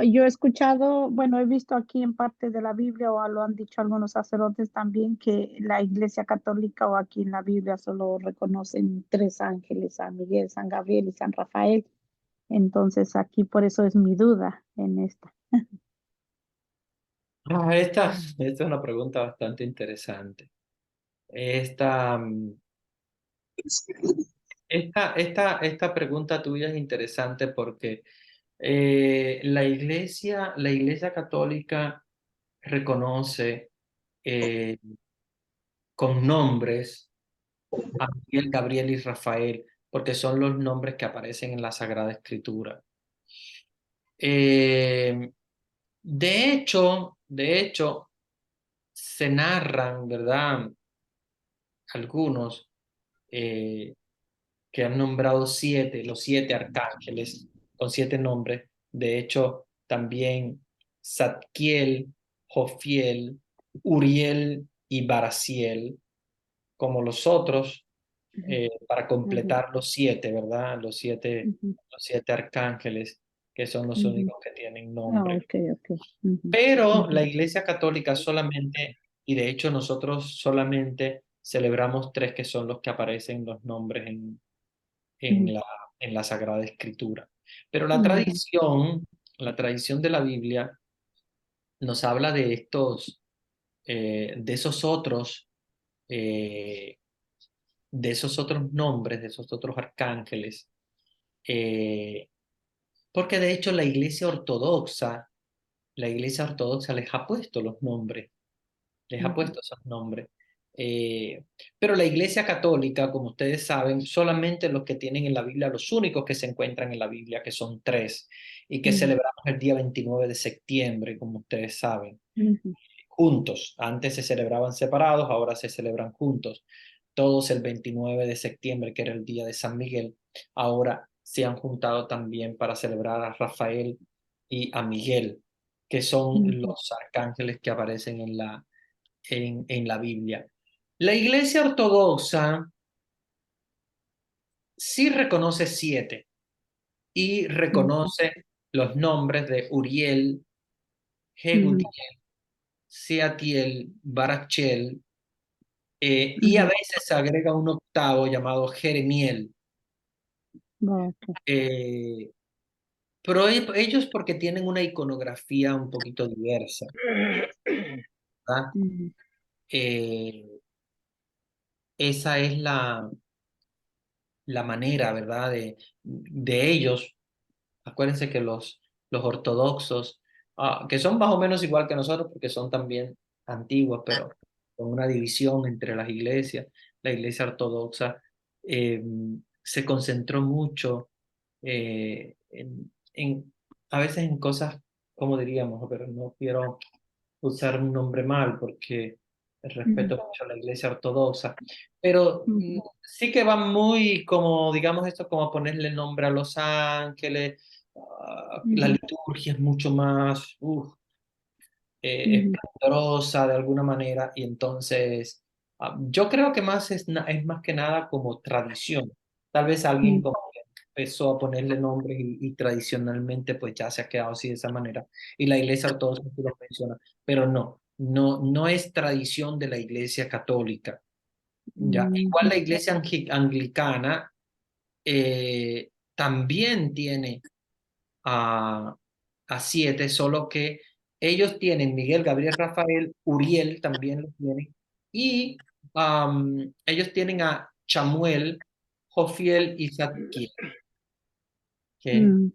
B: yo he escuchado, bueno, he visto aquí en parte de la Biblia o lo han dicho algunos sacerdotes también que la Iglesia Católica o aquí en la Biblia solo reconocen 3 ángeles, San Miguel, San Gabriel y San Rafael. Entonces aquí por eso es mi duda en esta.
A: Esta es una pregunta bastante interesante. Esta, esta pregunta tuya es interesante porque la iglesia católica reconoce eh, con nombres a Miguel, Gabriel y Rafael, porque son los nombres que aparecen en la Sagrada Escritura. Eh, de hecho, se narran, ¿verdad? Algunos eh, que han nombrado los 7 arcángeles, con 7 nombres. De hecho, también Zadkiel, Jofiel, Uriel y Baraciel, como los otros,
B: Ujú,
A: para
B: ujú,
A: completar los 7, ¿verdad?
B: ujú,
A: Los siete arcángeles, que son los
B: ujú.
A: únicos que tienen
B: Ah,
A: nombre.
B: ok, ok. Ujú,
A: Pero
B: ujú,
A: la Iglesia Católica solamente, y de hecho nosotros solamente celebramos 3 que son los que aparecen los nombres en
B: ujú,
A: la, en la Sagrada Escritura. Pero
B: ujú,
A: la tradición de la Biblia nos habla de eh, de esos otros nombres, de esos otros arcángeles, eh, porque de hecho la Iglesia Ortodoxa les ha puesto los nombres, les ha
B: ujú,
A: puesto esos nombres. Eh, pero la Iglesia Católica, como ustedes saben, solamente los que tienen en la Biblia, los únicos que se encuentran en la Biblia, que son 3, y que
B: ujú,
A: celebramos el día 29 de septiembre, como ustedes saben,
B: ujú,
A: juntos. Antes se celebraban separados, ahora se celebran juntos. Todos el 29 de septiembre, que era el día de San Miguel, ahora se han juntado también para celebrar a Rafael y a Miguel, que son
B: ujú,
A: los arcángeles que aparecen en la Biblia. La Iglesia Ortodoxa sí reconoce 7 y
B: ujú,
A: reconoce los nombres de Uriel,
B: ujú,
A: Jehutiel, Seatiel, Barachel, y a
B: ujú.
A: veces se agrega un octavo llamado Jeremiel.
B: Ok.
A: Eh, pero ellos porque tienen una iconografía un poquito diversa, ¿verdad?
B: Ujú,
A: Eh, esa es la, la manera, ¿verdad? De ellos. Acuérdense que los ortodoxos, que son más o menos igual que nosotros, porque son también antiguos, pero con una división entre las iglesias. La iglesia ortodoxa eh, se concentró mucho a veces en cosas, como diríamos, pero no quiero usar un nombre mal porque
B: Mm,
A: respeto mucho a la iglesia ortodoxa, pero
B: ujú,
A: sí que va muy como, digamos esto, como ponerle nombre a los ángeles, la
B: ujú,
A: liturgia es mucho más
B: ujú,
A: esplendorosa de alguna manera y entonces yo creo que más es más que nada como tradición. Tal vez alguien
B: mm,
A: como que empezó a ponerle nombres y tradicionalmente pues ya se ha quedado así de esa manera y la iglesia ortodoxa sí lo menciona, pero no es tradición de la iglesia católica. ¿Ya? Igual
B: ujú,
A: la iglesia anglicana también tiene a, a siete, solo que ellos tienen Miguel, Gabriel, Rafael, Uriel también lo tienen, y ellos tienen a Chamuel, Jofiel y Zadkiel, que
B: mm,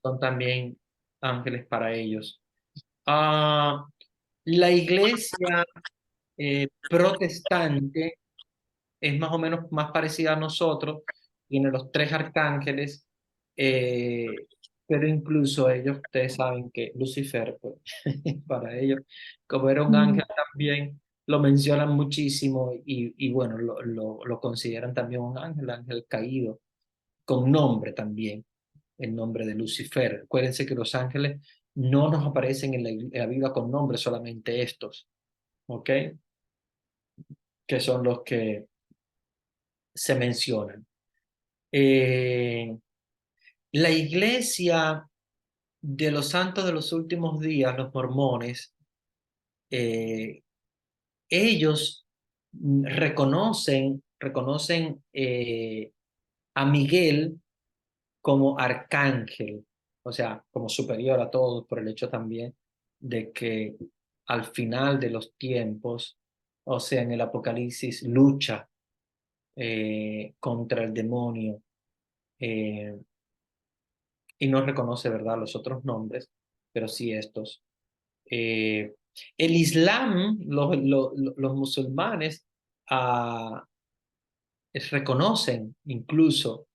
A: son también ángeles para ellos. Ah, la iglesia protestante es más o menos más parecida a nosotros, tiene los tres arcángeles, eh, pero incluso ellos, ustedes saben que Lucifer, pues, para ellos, como era un
B: mm,
A: ángel también, lo mencionan muchísimo y bueno, lo consideran también un ángel caído, con nombre también, el nombre de Lucifer. Acuérdense que los ángeles no nos aparecen en la Biblia con nombre, solamente estos, ¿ok? Que son los que se mencionan. Eh, la iglesia de los santos de los últimos días, los mormones, eh, ellos reconocen a Miguel como arcángel, o sea, como superior a todos por el hecho también de que al final de los tiempos, o sea, en el Apocalipsis, lucha contra el demonio. eh, y no reconoce, ¿verdad?, los otros nombres, pero sí estos. Eh, el Islam, los musulmanes ah, reconocen incluso,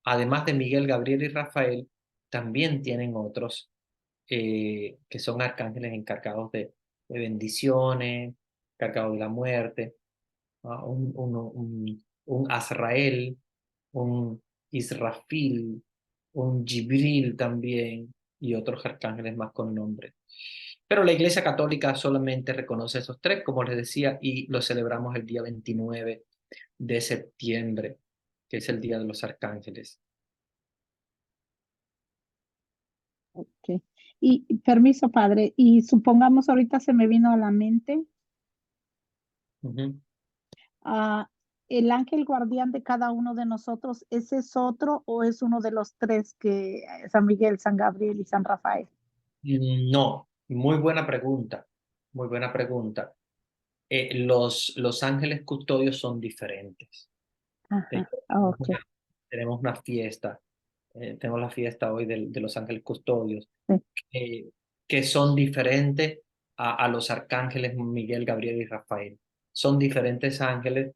A: además de Miguel, Gabriel y Rafael, también tienen otros que son arcángeles encargados de bendiciones, encargados de la muerte, un Azrael, un Israfil, un Jibril también y otros arcángeles más con nombre. Pero la Iglesia Católica solamente reconoce esos tres, como les decía, y los celebramos el día 29 de septiembre, que es el Día de los Arcángeles.
B: ok. Y permiso, padre, y supongamos ahorita se me vino a la mente,
A: Ujú.
B: ah, el ángel guardián de cada uno de nosotros, ¿ese es otro o es uno de los tres que San Miguel, San Gabriel y San Rafael?
A: No, muy buena pregunta, muy buena pregunta. Los ángeles custodios son diferentes. De
B: Ajá,
A: hecho,
B: ah, ok.
A: tenemos una fiesta, tenemos la fiesta hoy de los ángeles custodios,
B: Sí.
A: eh, que son diferentes a los arcángeles Miguel, Gabriel y Rafael. Son diferentes ángeles.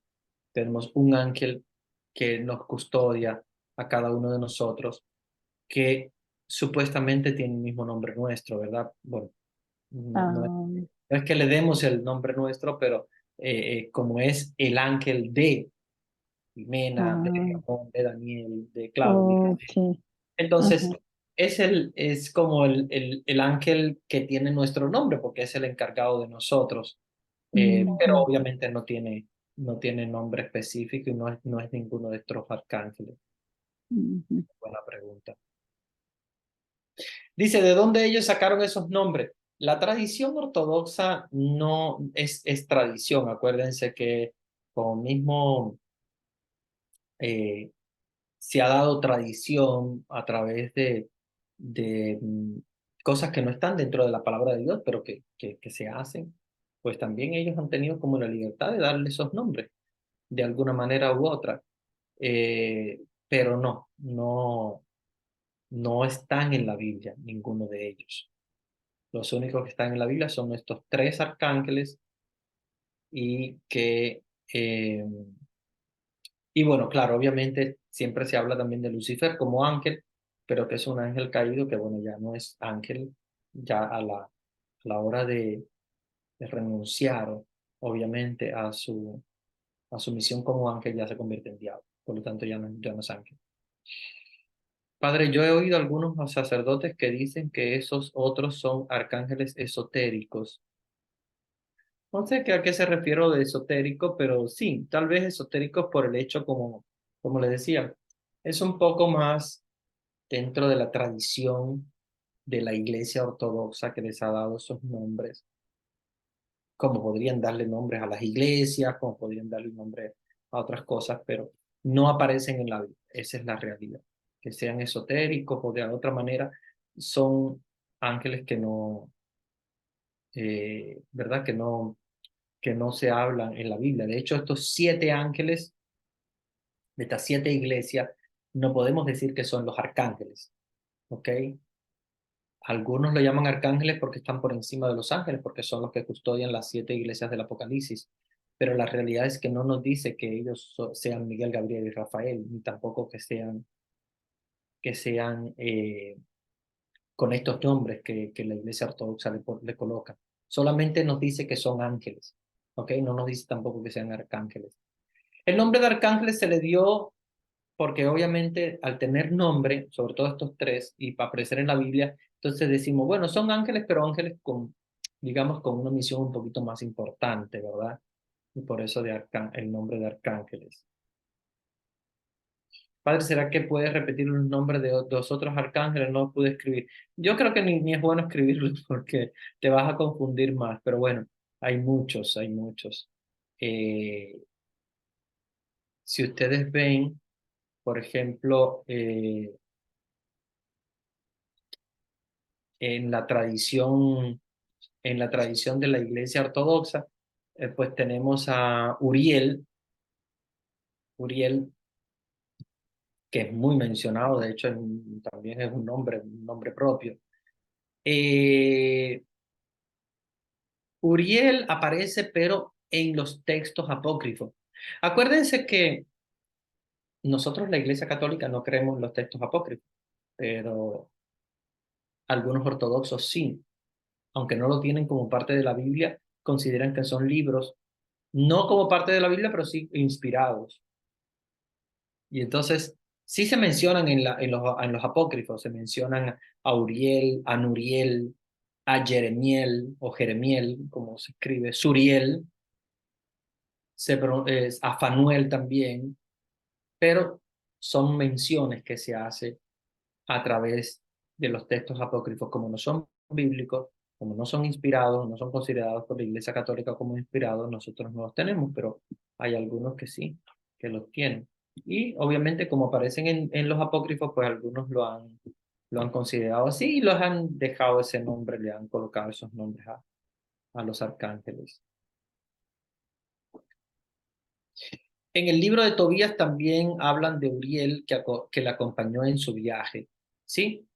A: Tenemos un ángel que nos custodia a cada uno de nosotros, que supuestamente tiene el mismo nombre nuestro, ¿verdad? Bueno,
B: Ah,
A: no es que le demos el nombre nuestro, pero como es el ángel de Jimena, de
B: ah,
A: Ramón, de Daniel, de Claudia.
B: ok.
A: Entonces,
B: Ajá.
A: es como el ángel que tiene nuestro nombre, porque es el encargado de nosotros. Pero
B: Ujú,
A: obviamente no tiene nombre específico y no es ninguno de estos arcángeles.
B: ujú.
A: Buena pregunta. Dice, ¿de dónde ellos sacaron esos nombres? La tradición ortodoxa no es tradición. Acuérdense que como mismo eh, se ha dado tradición a través de cosas que no están dentro de la palabra de Dios, pero que se hacen, pues también ellos han tenido como la libertad de darle esos nombres de alguna manera u otra. pero no están en la Biblia, ninguno de ellos. Los únicos que están en la Biblia son estos tres arcángeles y que, y bueno, claro, obviamente siempre se habla también de Lucifer como ángel, pero que es un ángel caído que, bueno, ya no es ángel, ya a la hora de renunciar, obviamente, a su misión como ángel, ya se convierte en diablo. Por lo tanto, ya no es ángel. Padre, yo he oído algunos sacerdotes que dicen que esos otros son arcángeles esotéricos. No sé a qué se refiere de esotérico, pero sí, tal vez esotérico por el hecho, como le decía, es un poco más dentro de la tradición de la Iglesia Ortodoxa que les ha dado esos nombres, como podrían darle nombres a las iglesias, como podrían darle nombres a otras cosas, pero no aparecen en la Biblia. Esa es la realidad. Que sean esotéricos o de otra manera, son ángeles que no, ¿verdad? Que no se hablan en la Biblia. De hecho, estos siete ángeles de estas siete iglesias, no podemos decir que son los arcángeles, ¿ok? Algunos lo llaman arcángeles porque están por encima de los ángeles, porque son los que custodian las siete iglesias del Apocalipsis. Pero la realidad es que no nos dice que ellos sean Miguel, Gabriel y Rafael, ni tampoco que sean con estos nombres que la iglesia ortodoxa le coloca. Solamente nos dice que son ángeles, ¿ok? No nos dice tampoco que sean arcángeles. El nombre de arcángeles se le dio porque obviamente al tener nombre, sobre todo estos tres, y para aparecer en la Biblia, entonces decimos, bueno, son ángeles, pero ángeles con, digamos, con una misión un poquito más importante, ¿verdad? Y por eso el nombre de arcángeles. Padre, ¿será que puedes repetir los nombres de los otros arcángeles? No pude escribir. Yo creo que ni es bueno escribirlos porque te vas a confundir más, pero bueno, hay muchos, hay muchos. Eh, si ustedes ven, por ejemplo, en la tradición, en la tradición de la Iglesia Ortodoxa, pues tenemos a Uriel, que es muy mencionado, de hecho también es un nombre propio. Eh, Uriel aparece, pero en los textos apócrifos. Acuérdense que nosotros, la Iglesia Católica, no creemos en los textos apócrifos, pero algunos ortodoxos sí, aunque no lo tienen como parte de la Biblia, consideran que son libros, no como parte de la Biblia, pero sí inspirados. Y entonces, sí se mencionan en los apócrifos, se mencionan a Uriel, a Nuriel, a Jeremiel o Jeremiel, como se escribe, Suriel, a Fanuel también, pero son menciones que se hace a través de los textos apócrifos, como no son bíblicos, como no son inspirados, no son considerados por la Iglesia Católica como inspirados, nosotros no los tenemos, pero hay algunos que sí, que los tienen. Y obviamente como aparecen en los apócrifos, pues algunos lo han considerado así y los han dejado ese nombre, le han colocado esos nombres a los arcángeles. En el libro de Tobías también hablan de Uriel que le acompañó en su viaje, ¿sí?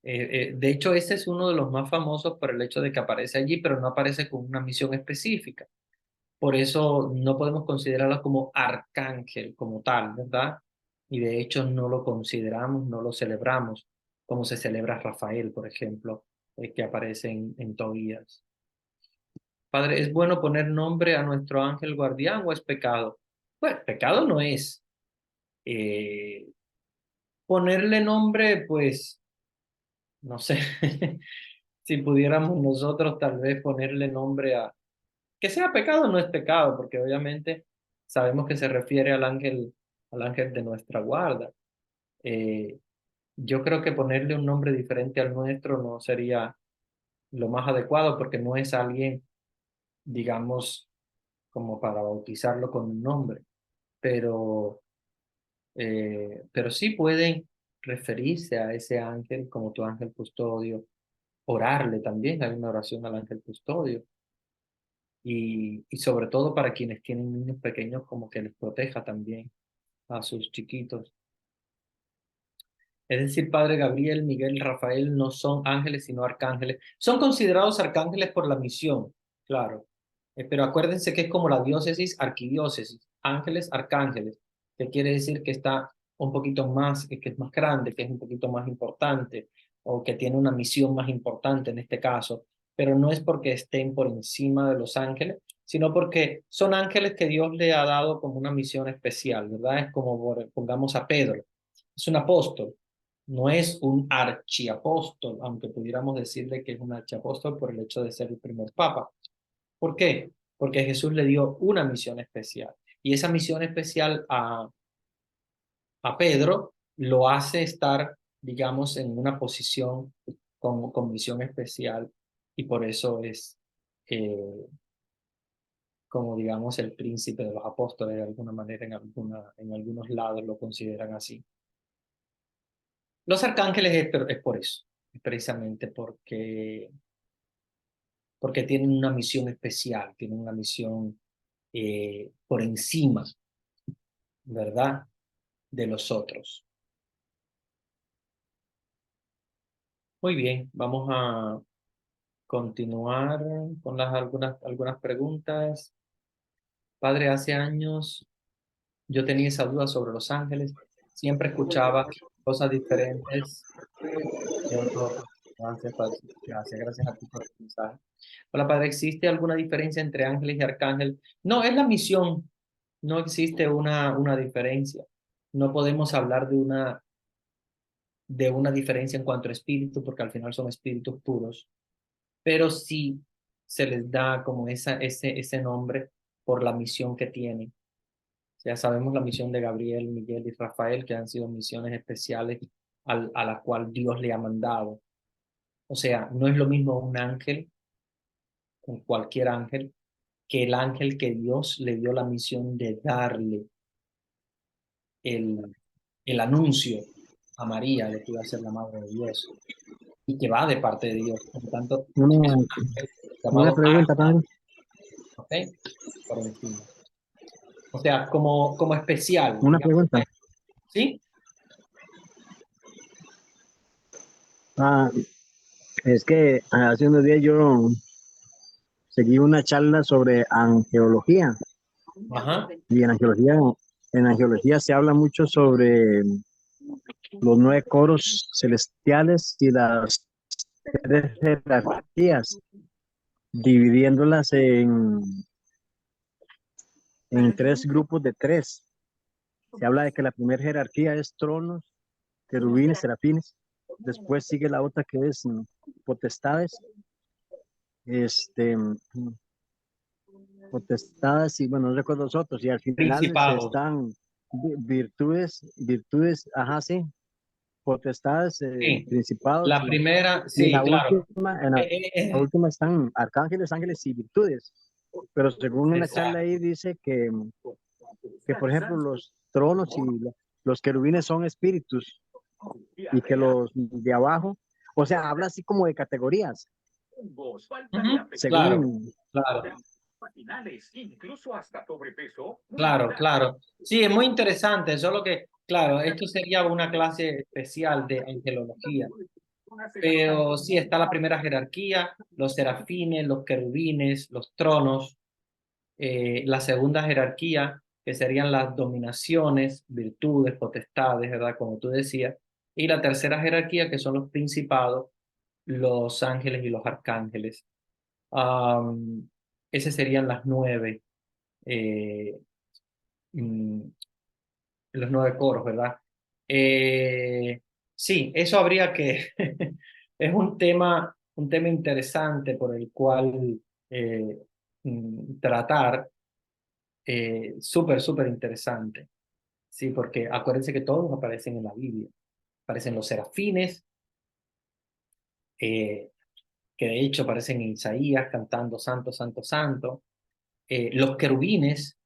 A: De hecho, ese es uno de los más famosos por el hecho de que aparece allí, pero no aparece con una misión específica. Por eso no podemos considerarlo como arcángel, como tal, ¿verdad? Y de hecho no lo consideramos, no lo celebramos, como se celebra Rafael, por ejemplo, que aparece en Tobías. Padre, ¿es bueno poner nombre a nuestro ángel guardián o es pecado? Pues pecado no es. Eh, Ponerle nombre, pues, no sé. Si pudiéramos nosotros tal vez ponerle nombre a... Que sea pecado no es pecado, porque obviamente sabemos que se refiere al ángel de nuestra guarda. Eh, yo creo que ponerle un nombre diferente al nuestro no sería lo más adecuado, porque no es alguien, digamos, como para bautizarlo con un nombre, pero sí pueden referirse a ese ángel como tu ángel custodio, orarle también, hay una oración al ángel custodio y sobre todo para quienes tienen niños pequeños como que les proteja también. a sus chiquitos. Es decir, Padre Gabriel, Miguel, Rafael no son ángeles, sino arcángeles. Son considerados arcángeles por la misión, claro. Pero acuérdense que es como la diócesis, arquidiócesis, ángeles, arcángeles, que quiere decir que está un poquito más, que es más grande, que es un poquito más importante, o que tiene una misión más importante en este caso. Pero no es porque estén por encima de los ángeles, sino porque son ángeles que Dios le ha dado como una misión especial, ¿verdad? Es como, pongamos a Pedro, es un apóstol, no es un archiapóstol, aunque pudiéramos decirle que es un archiapóstol por el hecho de ser el primer papa. ¿Por qué? Porque Jesús le dio una misión especial. Y esa misión especial a Pedro lo hace estar, digamos, en una posición con misión especial y por eso es, eh, como digamos, el príncipe de los apóstoles de alguna manera, en algunos lados lo consideran así. Los arcángeles es por eso, es precisamente porque tienen una misión especial, tienen una misión por encima, ¿verdad?, de los otros. Muy bien, vamos a continuar con algunas preguntas. Padre, hace años yo tenía esa duda sobre los ángeles. Siempre escuchaba cosas diferentes de otros. Gracias, Padre. Gracias a ti por el mensaje. Hola, Padre, ¿existe alguna diferencia entre ángeles y arcángel? No, es la misión. No existe una diferencia. No podemos hablar de una diferencia en cuanto a espíritu, porque al final son espíritus puros, pero sí se les da como ese nombre por la misión que tienen. Ya sabemos la misión de Gabriel, Miguel y Rafael, que han sido misiones especiales a la cual Dios le ha mandado. O sea, no es lo mismo un ángel, con cualquier ángel, que el ángel que Dios le dio la misión de darle el, el anuncio a María de que iba a ser la madre de Dios y que va de parte de Dios. Por lo tanto, es
C: Una,
A: un ángel
C: una
A: llamado
C: pregunta, padre.
A: ángel, ¿ok? Por encima. O sea, como especial,
C: Una
A: digamos,
C: pregunta.
A: ¿sí?
C: Ah, es que hace unos días yo seguí una charla sobre angeología
A: Ajá.
C: y en angeología se habla mucho sobre los 9 coros celestiales y las 3 jerarquías, dividiéndolas en 3 grupos de 3. Se habla de que la primera jerarquía es tronos, querubines, serafines. Después sigue la otra que es potestades, este, potestades y bueno, no recuerdo los otros. Y al final
A: Principados.
C: están virtudes, ajá, sí, potestades,
A: Sí.
C: principados
A: La primera,
C: y
A: sí, claro.
C: la última están arcángeles, ángeles y virtudes. Pero según una charla
A: Exacto.
C: ahí dice que por ejemplo los tronos y los querubines son espíritus y que los de abajo, o sea, habla así como de categorías,
A: Ujú. Claro,
C: según,
A: claro, claro, claro. Sí, es muy interesante, solo que, claro, esto sería una clase especial de angelología, pero sí está la primera jerarquía, los serafines, los querubines, los tronos, la segunda jerarquía, que serían las dominaciones, virtudes, potestades, ¿verdad? Como tú decías, y la tercera jerarquía, que son los principados, los ángeles y los arcángeles. Am, Esas serían las nueve, eh, mm, los 9 coros, ¿verdad? Sí, eso habría que, es un tema interesante por el cual tratar, súper interesante, sí, porque acuérdense que todos aparecen en la Biblia. Aparecen los serafines, eh, que de hecho aparecen en Isaías cantando Santo, Santo, Santo. Los querubines,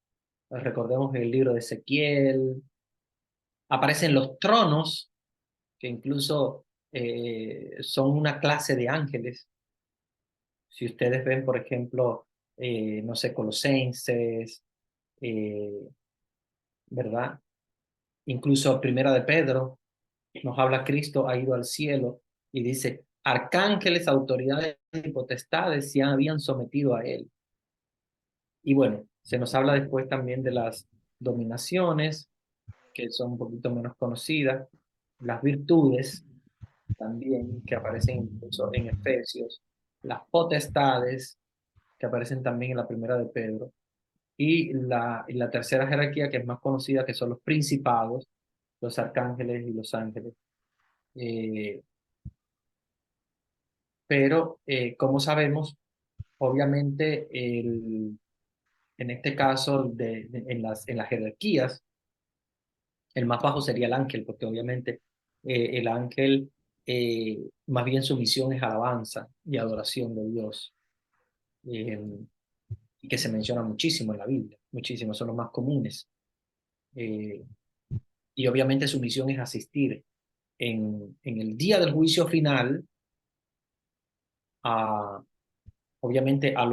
A: recordemos el libro de Ezequiel. Aparecen los tronos, que incluso son una clase de ángeles. Si ustedes ven, por ejemplo, no sé, Colosenses, eh, ¿verdad? Incluso Primera de Pedro nos habla Cristo ha ido al cielo y dice, arcángeles, autoridades y potestades se habían sometido a él. Y bueno, se nos habla después también de las dominaciones, que son un poquito menos conocidas, las virtudes también, que aparecen incluso en Efesios, las potestades, que aparecen también en la Primera de Pedro, y la tercera jerarquía, que es más conocida, que son los principados, los arcángeles y los ángeles. Pero, como sabemos, obviamente, en este caso, en las jerarquías, el más bajo sería el ángel, porque obviamente el ángel, más bien su misión es alabanza y adoración de Dios, eh, y que se menciona muchísimo en la Biblia, muchísimo, son los más comunes. Eh, y obviamente su misión es asistir en el día del juicio final, a, obviamente a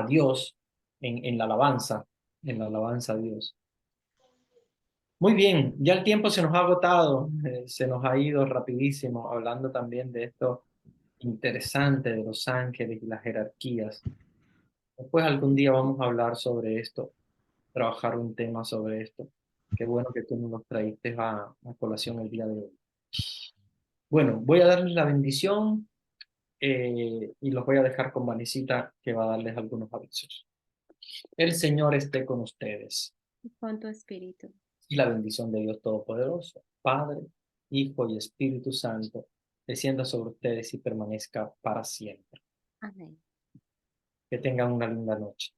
A: Dios en la alabanza a Dios. Muy bien, ya el tiempo se nos ha agotado, se nos ha ido rapidísimo, hablando también de esto interesante de los ángeles y las jerarquías. Después algún día vamos a hablar sobre esto, trabajar un tema sobre esto. Qué bueno que tú nos lo traíste a colación el día de hoy. Bueno, voy a darles la bendición, y los voy a dejar con Vanesita, que va a darles algunos avisos. El Señor esté con ustedes.
D: Con tu espíritu.
A: Y la bendición de Dios Todopoderoso, Padre, Hijo y Espíritu Santo, descienda sobre ustedes y permanezca para siempre.
D: Amén.
A: Que tengan una linda noche.